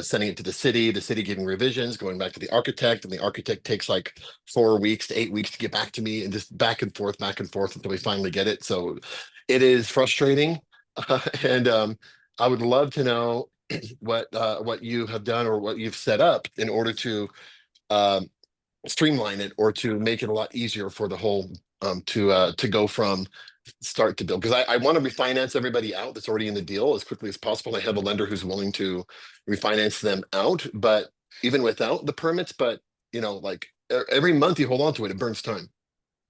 sending it to the city giving revisions, going back to the architect, and the architect takes like 4 weeks to 8 weeks to get back to me, and just back and forth until we finally get it. So it is frustrating. And I would love to know what you have done or what you've set up in order to um, streamline it or to make it a lot easier for the whole to go from start to build. Because I want to refinance everybody out that's already in the deal as quickly as possible. I have a lender who's willing to refinance them out, but even without the permits. But you know, like every month you hold on to it, it burns time,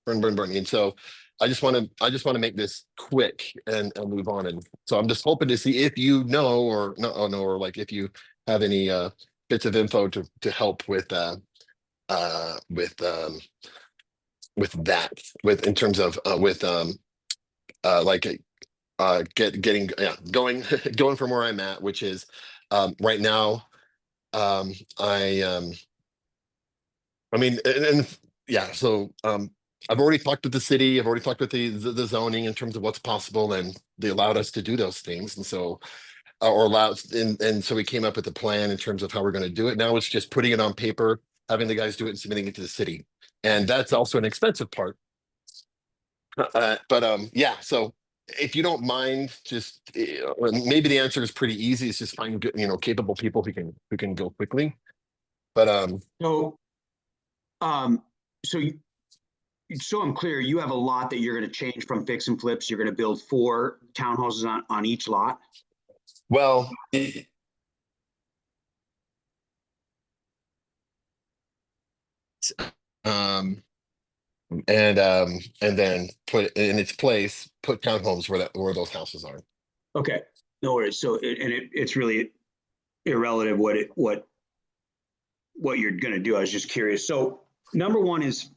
burn. And so I just want to make this quick and move on. And so I'm just hoping to see if you know or not know, or like if you have any bits of info to help with with that, with in terms of with like getting going going from where I'm at, which is right now I I mean, yeah, so I've already talked with the city, I've already talked with the zoning in terms of what's possible, and they allowed us to do those things. And so or allowed, and so we came up with a plan in terms of how we're going to do it. Now it's just putting it on paper, having the guys do it and submitting it to the city. And that's also an expensive part. But yeah, so if you don't mind, just maybe the answer is pretty easy. It's just find good, capable people who can go quickly. But So, so so I'm clear, you have a lot that you're going to change from fix and flips. You're going to build 4 townhouses on each lot. well, um, and then put in its place, put townhomes where those houses are. Okay, no worries. So, it's really irrelevant what you're going to do. I was just curious. So, number one is,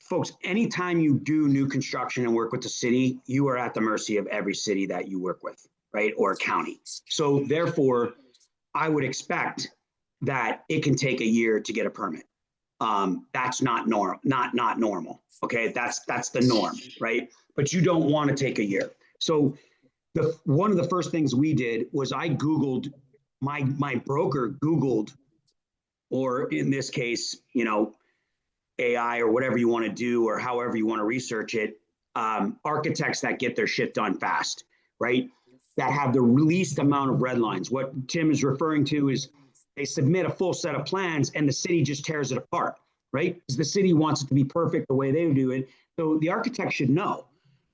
folks, anytime you do new construction and work with the city, you are at the mercy of every city that you work with, right? Or county. So therefore, I would expect that it can take a year to get a permit. That's not normal. Okay, that's the norm, right? But you don't want to take a year. So one of the first things we did was I Googled, my broker Googled, or in this case, AI or whatever you want to do, or however you want to research it, architects that get their shit done fast, right? That have the least amount of red lines. What Tim is referring to is they submit a full set of plans and the city just tears it apart, right? Because the city wants it to be perfect the way they do it. So the architect should know,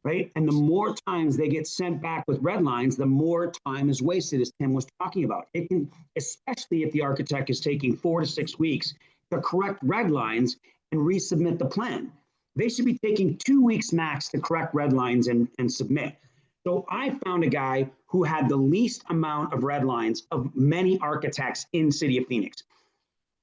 right? And the more times they get sent back with red lines, the more time is wasted, as Tim was talking about. It can, especially if the architect is taking 4 to 6 weeks to correct red lines and resubmit the plan. They should be taking 2 weeks max to correct red lines and submit. So I found a guy who had the least amount of red lines of many architects in City of Phoenix.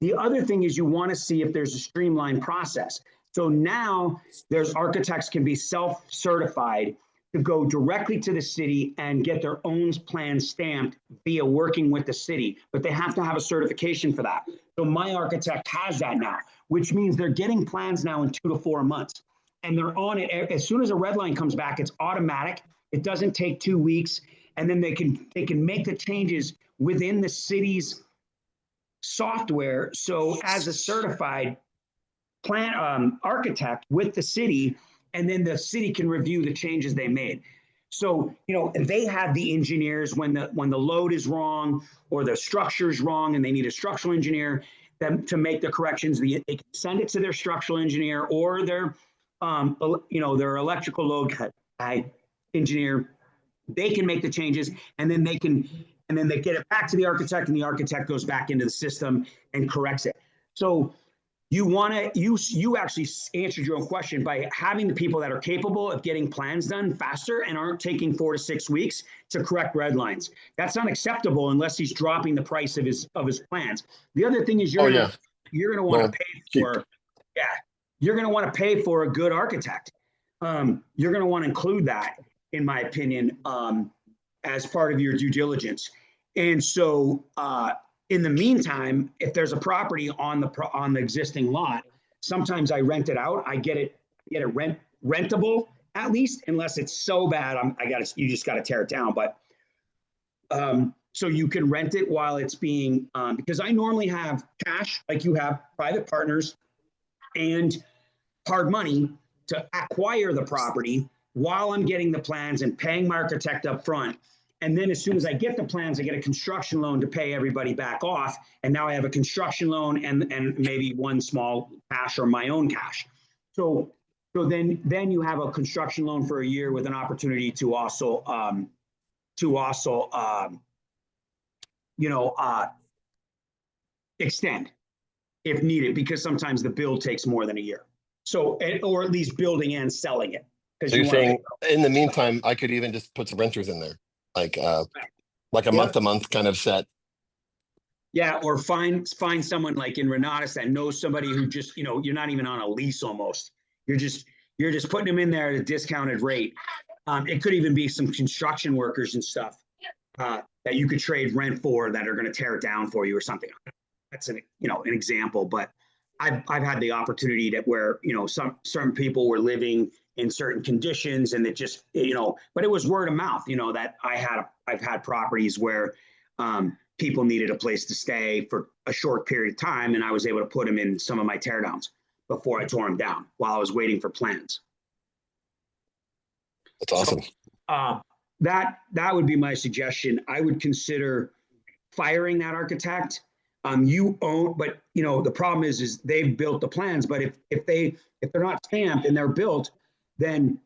The other thing is you want to see if there's a streamlined process. So now there's architects can be self-certified to go directly to the city and get their own plan stamped via working with the city, but they have to have a certification for that. So my architect has that now, which means they're getting plans now in 2 to 4 months, and they're on it. As soon as a red line comes back, it's automatic. It doesn't take 2 weeks, and then they can make the changes within the city's software. So as a certified plan architect with the city, and then the city can review the changes they made. So, they have the engineers when the load is wrong or the structure is wrong and they need a structural engineer to make the corrections. They can send it to their structural engineer or their their electrical load guy, engineer, they can make the changes, and then they get it back to the architect, and the architect goes back into the system and corrects it. So you actually answered your own question by having the people that are capable of getting plans done faster and aren't taking 4 to 6 weeks to correct red lines. That's unacceptable unless he's dropping the price of his plans. The other thing is you're going to want to pay for, you're going to want to pay for a good architect. You're going to want to include that, in my opinion, as part of your due diligence. And so, in the meantime, if there's a property on the existing lot, sometimes I rent it out. I get it rentable at least, unless it's so bad you just got to tear it down. But so you can rent it while it's being because I normally have cash, like you have, private partners, and hard money to acquire the property while I'm getting the plans and paying my architect up front. And then as soon as I get the plans, I get a construction loan to pay everybody back off. And now I have a construction loan and maybe one small cash or my own cash. So then you have a construction loan for a year with an opportunity to also extend if needed, because sometimes the build takes more than a year. So, or at least building and selling it. So you're saying in the meantime, I could even just put some renters in there, like a month-to-month kind of set. Yeah, or find someone like in Renatus that knows somebody who just, you're not even on a lease almost. You're just putting them in there at a discounted rate. It could even be some construction workers and stuff that you could trade rent for that are going to tear it down for you or something. That's an example, but I've had the opportunity that where, certain people were living in certain conditions and it just, but it was word of mouth, that I've had properties where people needed a place to stay for a short period of time. And I was able to put them in some of my teardowns before I tore them down while I was waiting for plans. That's awesome. So, that would be my suggestion. I would consider firing that architect. You own, but the problem is they've built the plans, but if they're not stamped and they're built, then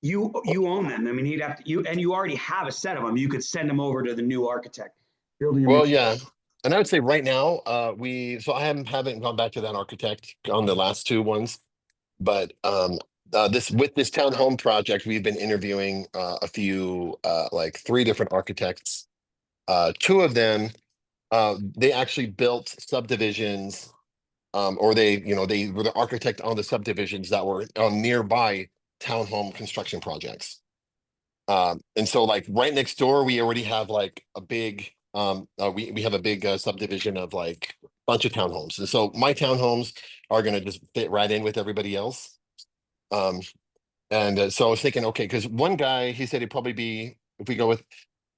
you own them. I mean, he'd have to, and you already have a set of them. You could send them over to the new architect. Well, yeah. And I would say right now, so I haven't gone back to that architect on the last 2 ones, but with this townhome project, we've been interviewing a few, like 3 different architects. 2 of them, they actually built subdivisions, or they were the architect on the subdivisions that were on nearby townhome construction projects. And so like right next door, we already have like a big, we have a big subdivision of like a bunch of townhomes. And so my townhomes are going to just fit right in with everybody else. And so I was thinking, okay, because one guy, he said it'd probably be, if we go with,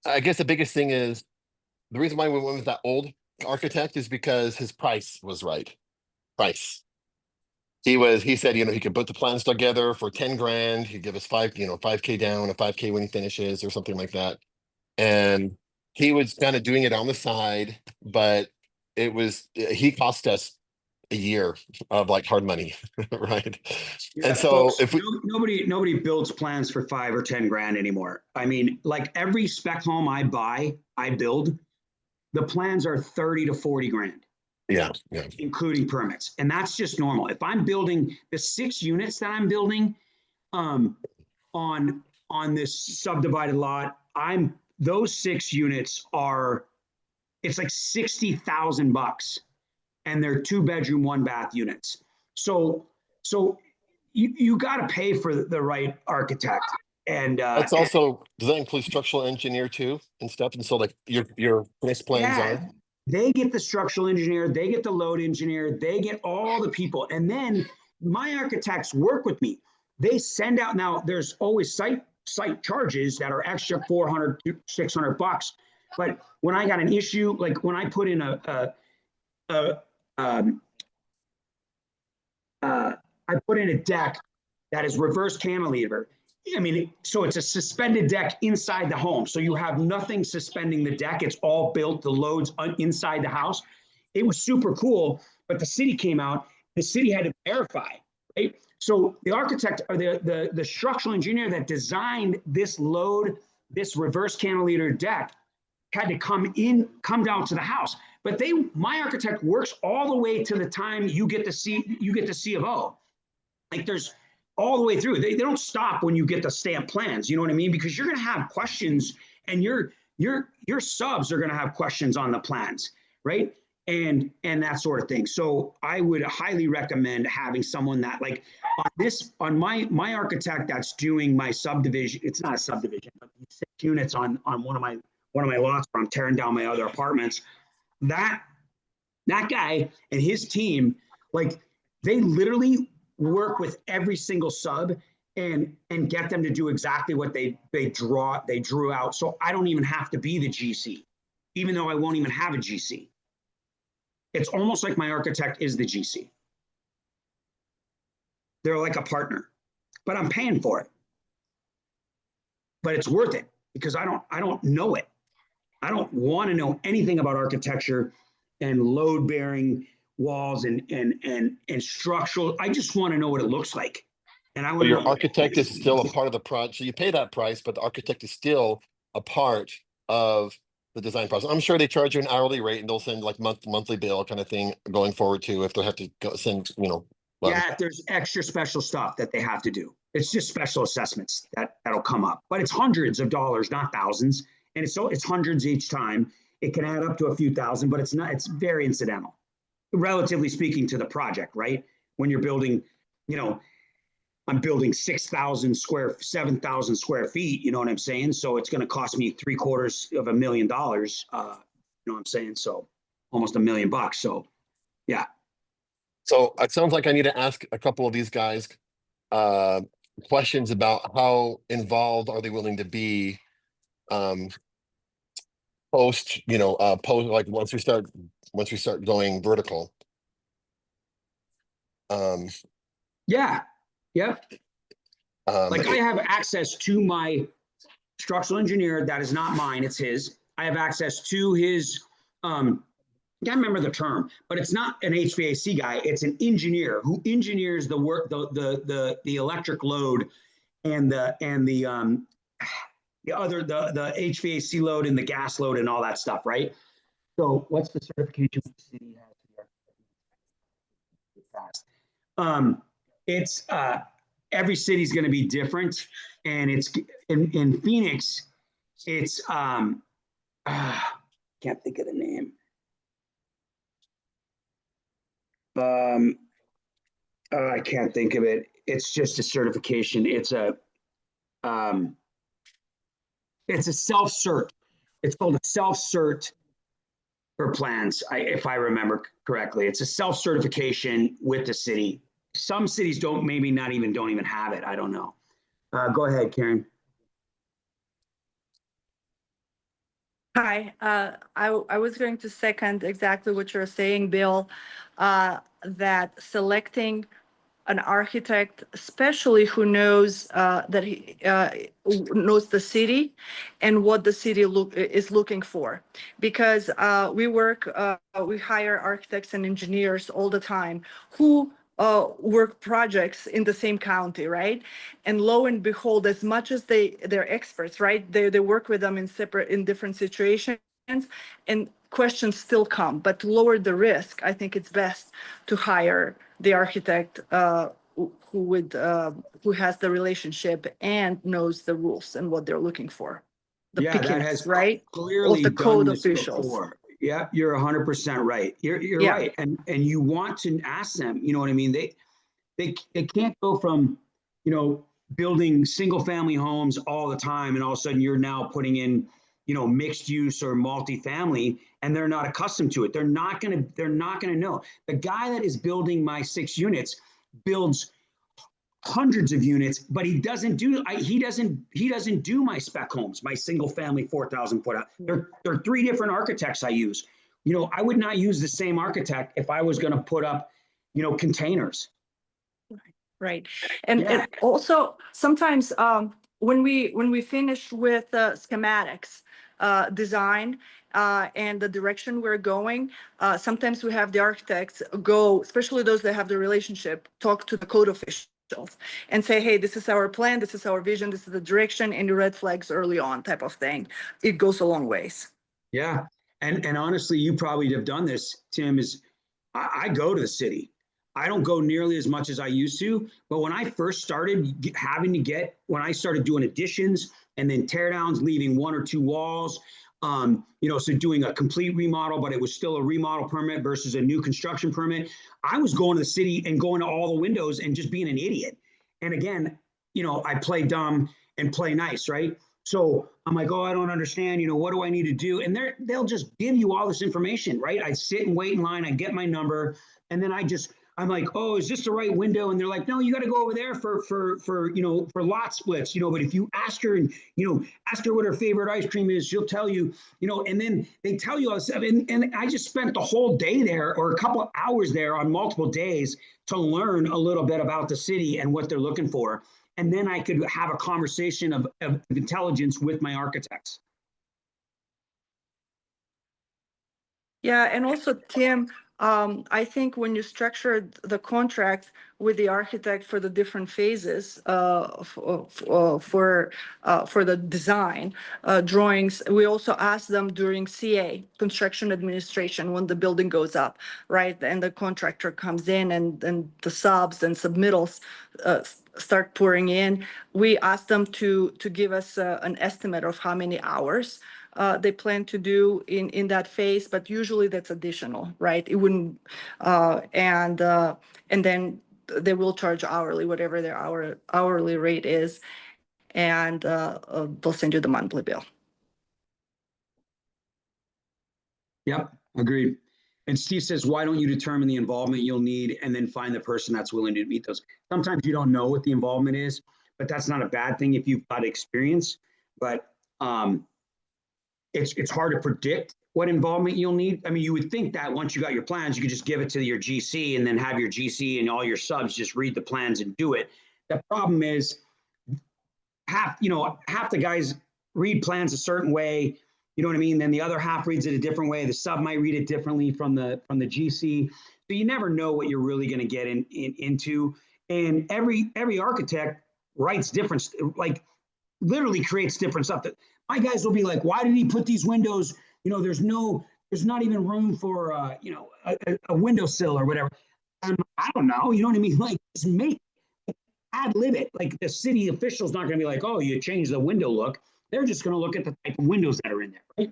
I guess the biggest thing is, the reason why we went with that old architect is because his price was right. He said, he could put the plans together for 10 grand. He'd give us $5K down, a $5K when he finishes or something like that. And he was kind of doing it on the side, but he cost us a year of like hard money, right? Yeah, and so folks, nobody builds plans for 5 or 10 grand anymore. I mean, like every spec home I build, the plans are 30 to 40 grand. Yeah. Including permits. And that's just normal. If I'm building the 6 units that I'm building on this subdivided lot, those 6 units it's like $60,000 and they're 2-bedroom, 1-bath units. So you got to pay for the right architect. And that's also, does that include structural engineer too and stuff? And so like your finished plans are? They get the structural engineer, they get the load engineer, they get all the people. And then my architects work with me. They send out, now there's always site charges that are extra $400 to $600. But when I got an issue, like when I put in I put in a deck that is reverse cantilever. I mean, so it's a suspended deck inside the home. So you have nothing suspending the deck. It's all built, the loads inside the house. It was super cool, but the city came out. The city had to verify right? So the architect or the structural engineer that designed this this reverse cantilever deck had to come down to the house. But my architect works all the way to the time you get the C of O. Like there's all the way through. They don't stop when you get the stamp plans. You know what I mean? Because you're going to have questions, and your subs are going to have questions on the plans, right? And that sort of thing. So I would highly recommend having someone that like on my architect that's doing my subdivision. It's not a subdivision, but 6 units on one of my lots where I'm tearing down my other apartments. That guy and his team, like they literally work with every single sub and get them to do exactly what they drew out. So I don't even have to be the GC, even though I won't even have a GC. It's almost like my architect is the GC. They're like a partner, but I'm paying for it. But it's worth it because I don't know it. I don't want to know anything about architecture and load bearing walls and structural. I just want to know what it looks like. And I want But to your know architect is still a part of the project. So you pay that price, but the architect is still a part of the design process. I'm sure they charge you an hourly rate and they'll send like monthly bill kind of thing going forward too, if they have to go send, yeah, if there's extra special stuff that they have to do. It's just special assessments that'll come up. But it's hundreds of dollars, not thousands. And it's hundreds each time. It can add up to a few thousand, but it's very incidental, relatively speaking, to the project, right? When you're building, I'm building 7,000 square feet, you know what I'm saying? So it's going to cost me $750,000, you know what I'm saying? So almost $1 million. So yeah. So it sounds like I need to ask a couple of these guys questions about how involved are they willing to be post like once we start going vertical. Yeah. I have access to my structural engineer. That is not mine. It's his. I have access to his, I can't remember the term, but it's not an HVAC guy. It's an engineer who engineers the work, the electric load and the HVAC load and the gas load and all that stuff, right? So what's the certification the city has? It's every city's going to be different, and it's in Phoenix. It's can't think of the name. I can't think of it. It's just a certification. It's a self-cert. It's called a self-cert for plans, if I remember correctly. It's a self-certification with the city. Some cities don't even have it. I don't know. Go ahead, Karen. Hi, I was going to second exactly what you're saying, Bill, that selecting an architect, especially who knows that he knows the city and what the city is looking for, because we hire architects and engineers all the time who work projects in the same county, right? And lo and behold, as much as they're experts, right? They work with them in different situations, and questions still come. But to lower the risk, I think it's best to hire the architect who has the relationship and knows the rules and what they're looking for. The that has right? Clearly of the code done this officials. Before. Yeah, you're 100% right. You're right, and you want to ask them. You know what I mean? They can't go from building single family homes all the time, and all of a sudden you're now putting in mixed use or multifamily, and they're not accustomed to it. They're not gonna know. The guy that is building my 6 units builds hundreds of units, but he doesn't do my spec homes, my single family 4,000 foot out. There are 3 different architects I use. I would not use the same architect if I was going to put up containers. Right. And also sometimes when we finish with schematics design, and the direction we're going, sometimes we have the architects go, especially those that have the relationship, talk to the code officials and say, hey, this is our plan, this is our vision, this is the direction, and the red flags early on type of thing. It goes a long ways. Yeah. And honestly, you probably have done this, Tim, is I go to the city. I don't go nearly as much as I used to, but when I first started when I started doing additions and then tear downs, leaving 1 or 2 walls, so doing a complete remodel, but it was still a remodel permit versus a new construction permit. I was going to the city and going to all the windows and just being an idiot. And again, I play dumb and play nice, right? So I'm like, oh, I don't understand. What do I need to do? And they'll just give you all this information, right? I sit and wait in line. I get my number, and then I'm like, oh, is this the right window? And they're like, no, you got to go over there for lot splits, but if you ask her and, ask her what her favorite ice cream is, she'll tell you, and then they tell you all this stuff. And I just spent the whole day there or a couple of hours there on multiple days to learn a little bit about the city and what they're looking for. And then I could have a conversation of intelligence with my architects. Yeah, and also, Tim, I think when you structured the contract with the architect for the different phases for the design drawings, we also ask them during CA, construction administration, when the building goes up, right? And the contractor comes in and the subs and submittals start pouring in. We ask them to give us an estimate of how many hours they plan to do in that phase, but usually that's additional, right? It wouldn't, and then they will charge hourly, whatever their hourly rate is, and they'll send you the monthly bill. Yep, agreed. And Steve says, why don't you determine the involvement you'll need and then find the person that's willing to meet those? Sometimes you don't know what the involvement is, but that's not a bad thing if you've got experience. But it's hard to predict what involvement you'll need. I mean, you would think that once you got your plans, you could just give it to your GC and then have your GC and all your subs just read the plans and do it. The problem is half the guys read plans a certain way, you know what I mean? Then the other half reads it a different way. The sub might read it differently from the GC. So you never know what you're really going to get into. And every architect writes different, like literally creates different stuff. That my guys will be like, why did he put these windows? There's not even room for a windowsill or whatever. And I don't know. You know what I mean? Like, just ad lib it. Like, the city official's not going to be like, oh, you changed the window look. They're just going to look at the type of windows that are in there, right?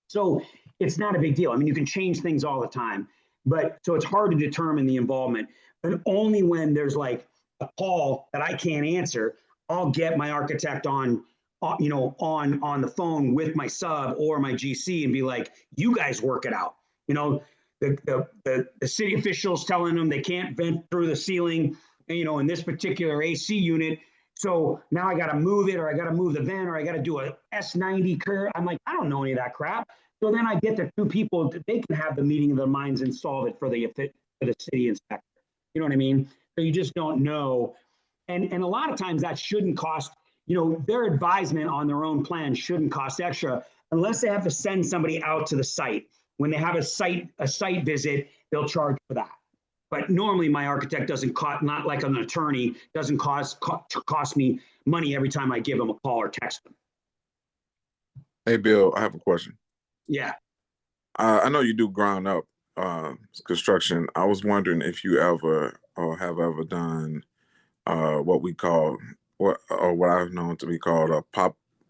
So it's not a big deal. I mean, you can change things all the time, but so it's hard to determine the involvement. But only when there's like a call that I can't answer, I'll get my architect on the phone with my sub or my GC and be like, you guys work it out. The city officials telling them they can't vent through the ceiling, in this particular AC unit. So now I got to move it, or I got to move the vent, or I got to do a S90 curve. I'm like, I don't know any of that crap. So then I get the 2 people that they can have the meeting of their minds and solve it for the city inspector. You know what I mean? So you just don't know. And a lot of times that shouldn't cost, their advisement on their own plan shouldn't cost extra unless they have to send somebody out to the site. When they have a site visit, they'll charge for that. But normally my architect doesn't cost, not like an attorney, doesn't cost me money every time I give them a call or text them. Hey, Bill, I have a question. Yeah. I know you do ground up construction. I was wondering if you ever or have ever done what we call, what I've known to be called a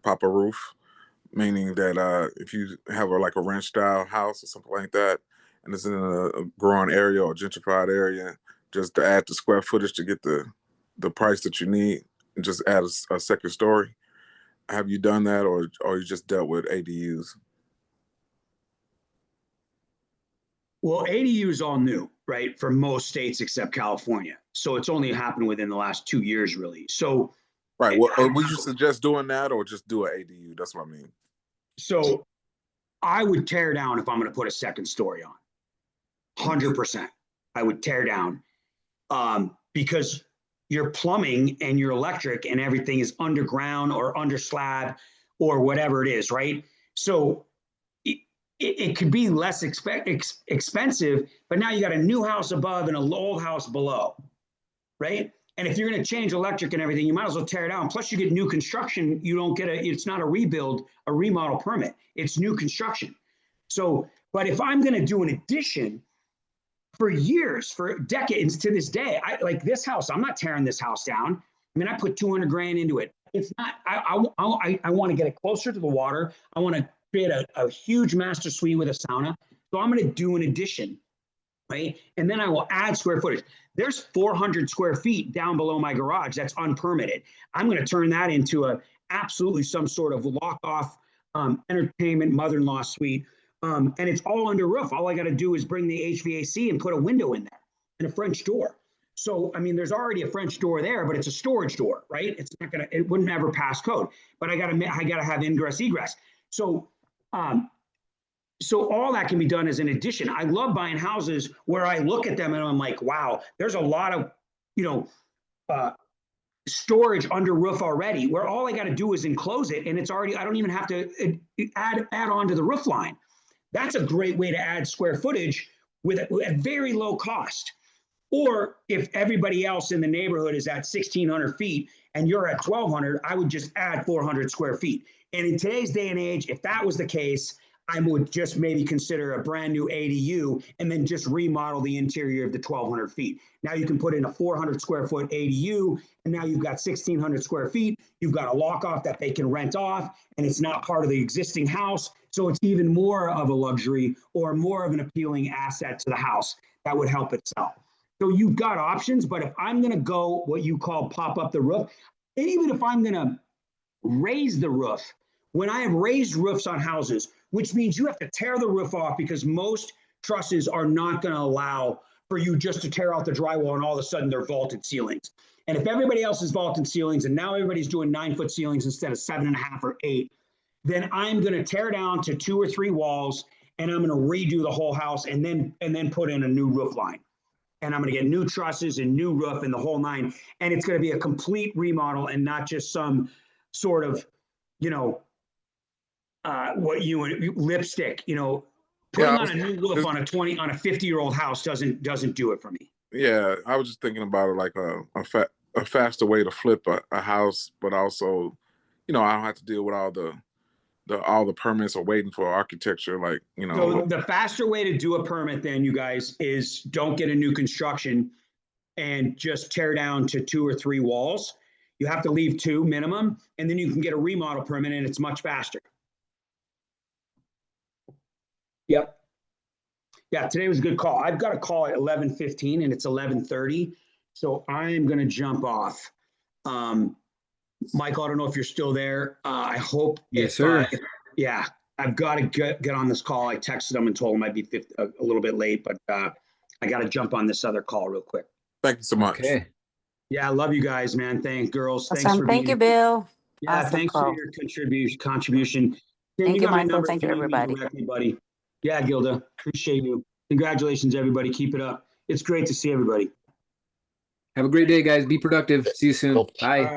pop-a roof, meaning that if you have like a ranch style house or something like that, and it's in a growing area or gentrified area, just to add the square footage to get the price that you need, and just add a second story. Have you done that, or you just dealt with ADUs? Well, ADU is all new, right? For most states except California. So it's only happened within the last 2 years, really. So, right. Well, would you suggest doing that, or just do an ADU? That's what I mean. So I would tear down if I'm going to put a second story on. 100%. I would tear down because your plumbing and your electric and everything is underground or under slab or whatever it is, right? So it could be less expensive, but now you got a new house above and an old house below, right? And if you're going to change electric and everything, you might as well tear it down. Plus, you get new construction. You don't get it's not a rebuild, a remodel permit. It's new construction. So, but if I'm going to do an addition for years, for decades to this day, I like this house. I'm not tearing this house down. I mean, I put 200 grand into it. It's not, I want to get it closer to the water. I want to create a huge master suite with a sauna. So I'm going to do an addition, right? And then I will add square footage. There's 400 square feet down below my garage that's unpermitted. I'm going to turn that into absolutely some sort of lock off entertainment mother-in-law suite. And it's all under roof. All I got to do is bring the HVAC and put a window in there and a French door. So, I mean, there's already a French door there, but it's a storage door, right? It's not going to, it wouldn't ever pass code, but I got to have ingress egress. So, so all that can be done as an addition. I love buying houses where I look at them and I'm like, wow, there's a lot of, storage under roof already, where all I got to do is enclose it and it's already, I don't even have to add on to the roof line. That's a great way to add square footage with a very low cost. Or if everybody else in the neighborhood is at 1,600 feet and you're at 1,200, I would just add 400 square feet. And in today's day and age, if that was the case, I would just maybe consider a brand new ADU and then just remodel the interior of the 1,200 feet. Now you can put in a 400 square foot ADU, and now you've got 1,600 square feet. You've got a lock off that they can rent off, and it's not part of the existing house. So it's even more of a luxury or more of an appealing asset to the house that would help it sell. So you've got options, but if I'm going to go what you call pop up the roof, and even if I'm going to raise the roof, when I have raised roofs on houses, which means you have to tear the roof off because most trusses are not going to allow for you just to tear out the drywall and all of a sudden they're vaulted ceilings. And if everybody else is vaulted ceilings and now everybody's doing 9-foot ceilings instead of 7.5 or 8, then I'm going to tear down to 2 or 3 walls and I'm going to redo the whole house and then put in a new roof line. And I'm going to get new trusses and new roof and the whole 9. And it's going to be a complete remodel and not just some sort of, lipstick, putting on a new roof on a 50-year-old house doesn't do it for me. Yeah, I was just thinking about it like a faster way to flip a house, but also, I don't have to deal with all the permits or waiting for architecture, like, So the faster way to do a permit then, you guys, is don't get a new construction and just tear down to 2 or 3 walls. You have to leave 2 minimum, and then you can get a remodel permit and it's much faster. Yep. Yeah, today was a good call. I've got a call at 11:15 and it's 11:30. So I'm going to jump off. Michael, I don't know if you're still there. I hope. Yes, sir. Yeah, I've got to get on this call. I texted him and told him I'd be a little bit late, but I got to jump on this other call real quick. Thank you so much. Okay. Yeah, I love you guys, man. Thanks, girls. Thanks Awesome. for Thank being you, here. Bill. Yeah, Awesome thanks call. for your contribution. Tim, Thank you, got my Michael. number Thank if you, need me everybody. directly, buddy. Yeah, Gilda, appreciate you. Congratulations, everybody. Keep it up. It's great to see everybody. Have a great day, guys. Be productive. See you soon. Cool. Bye. All right.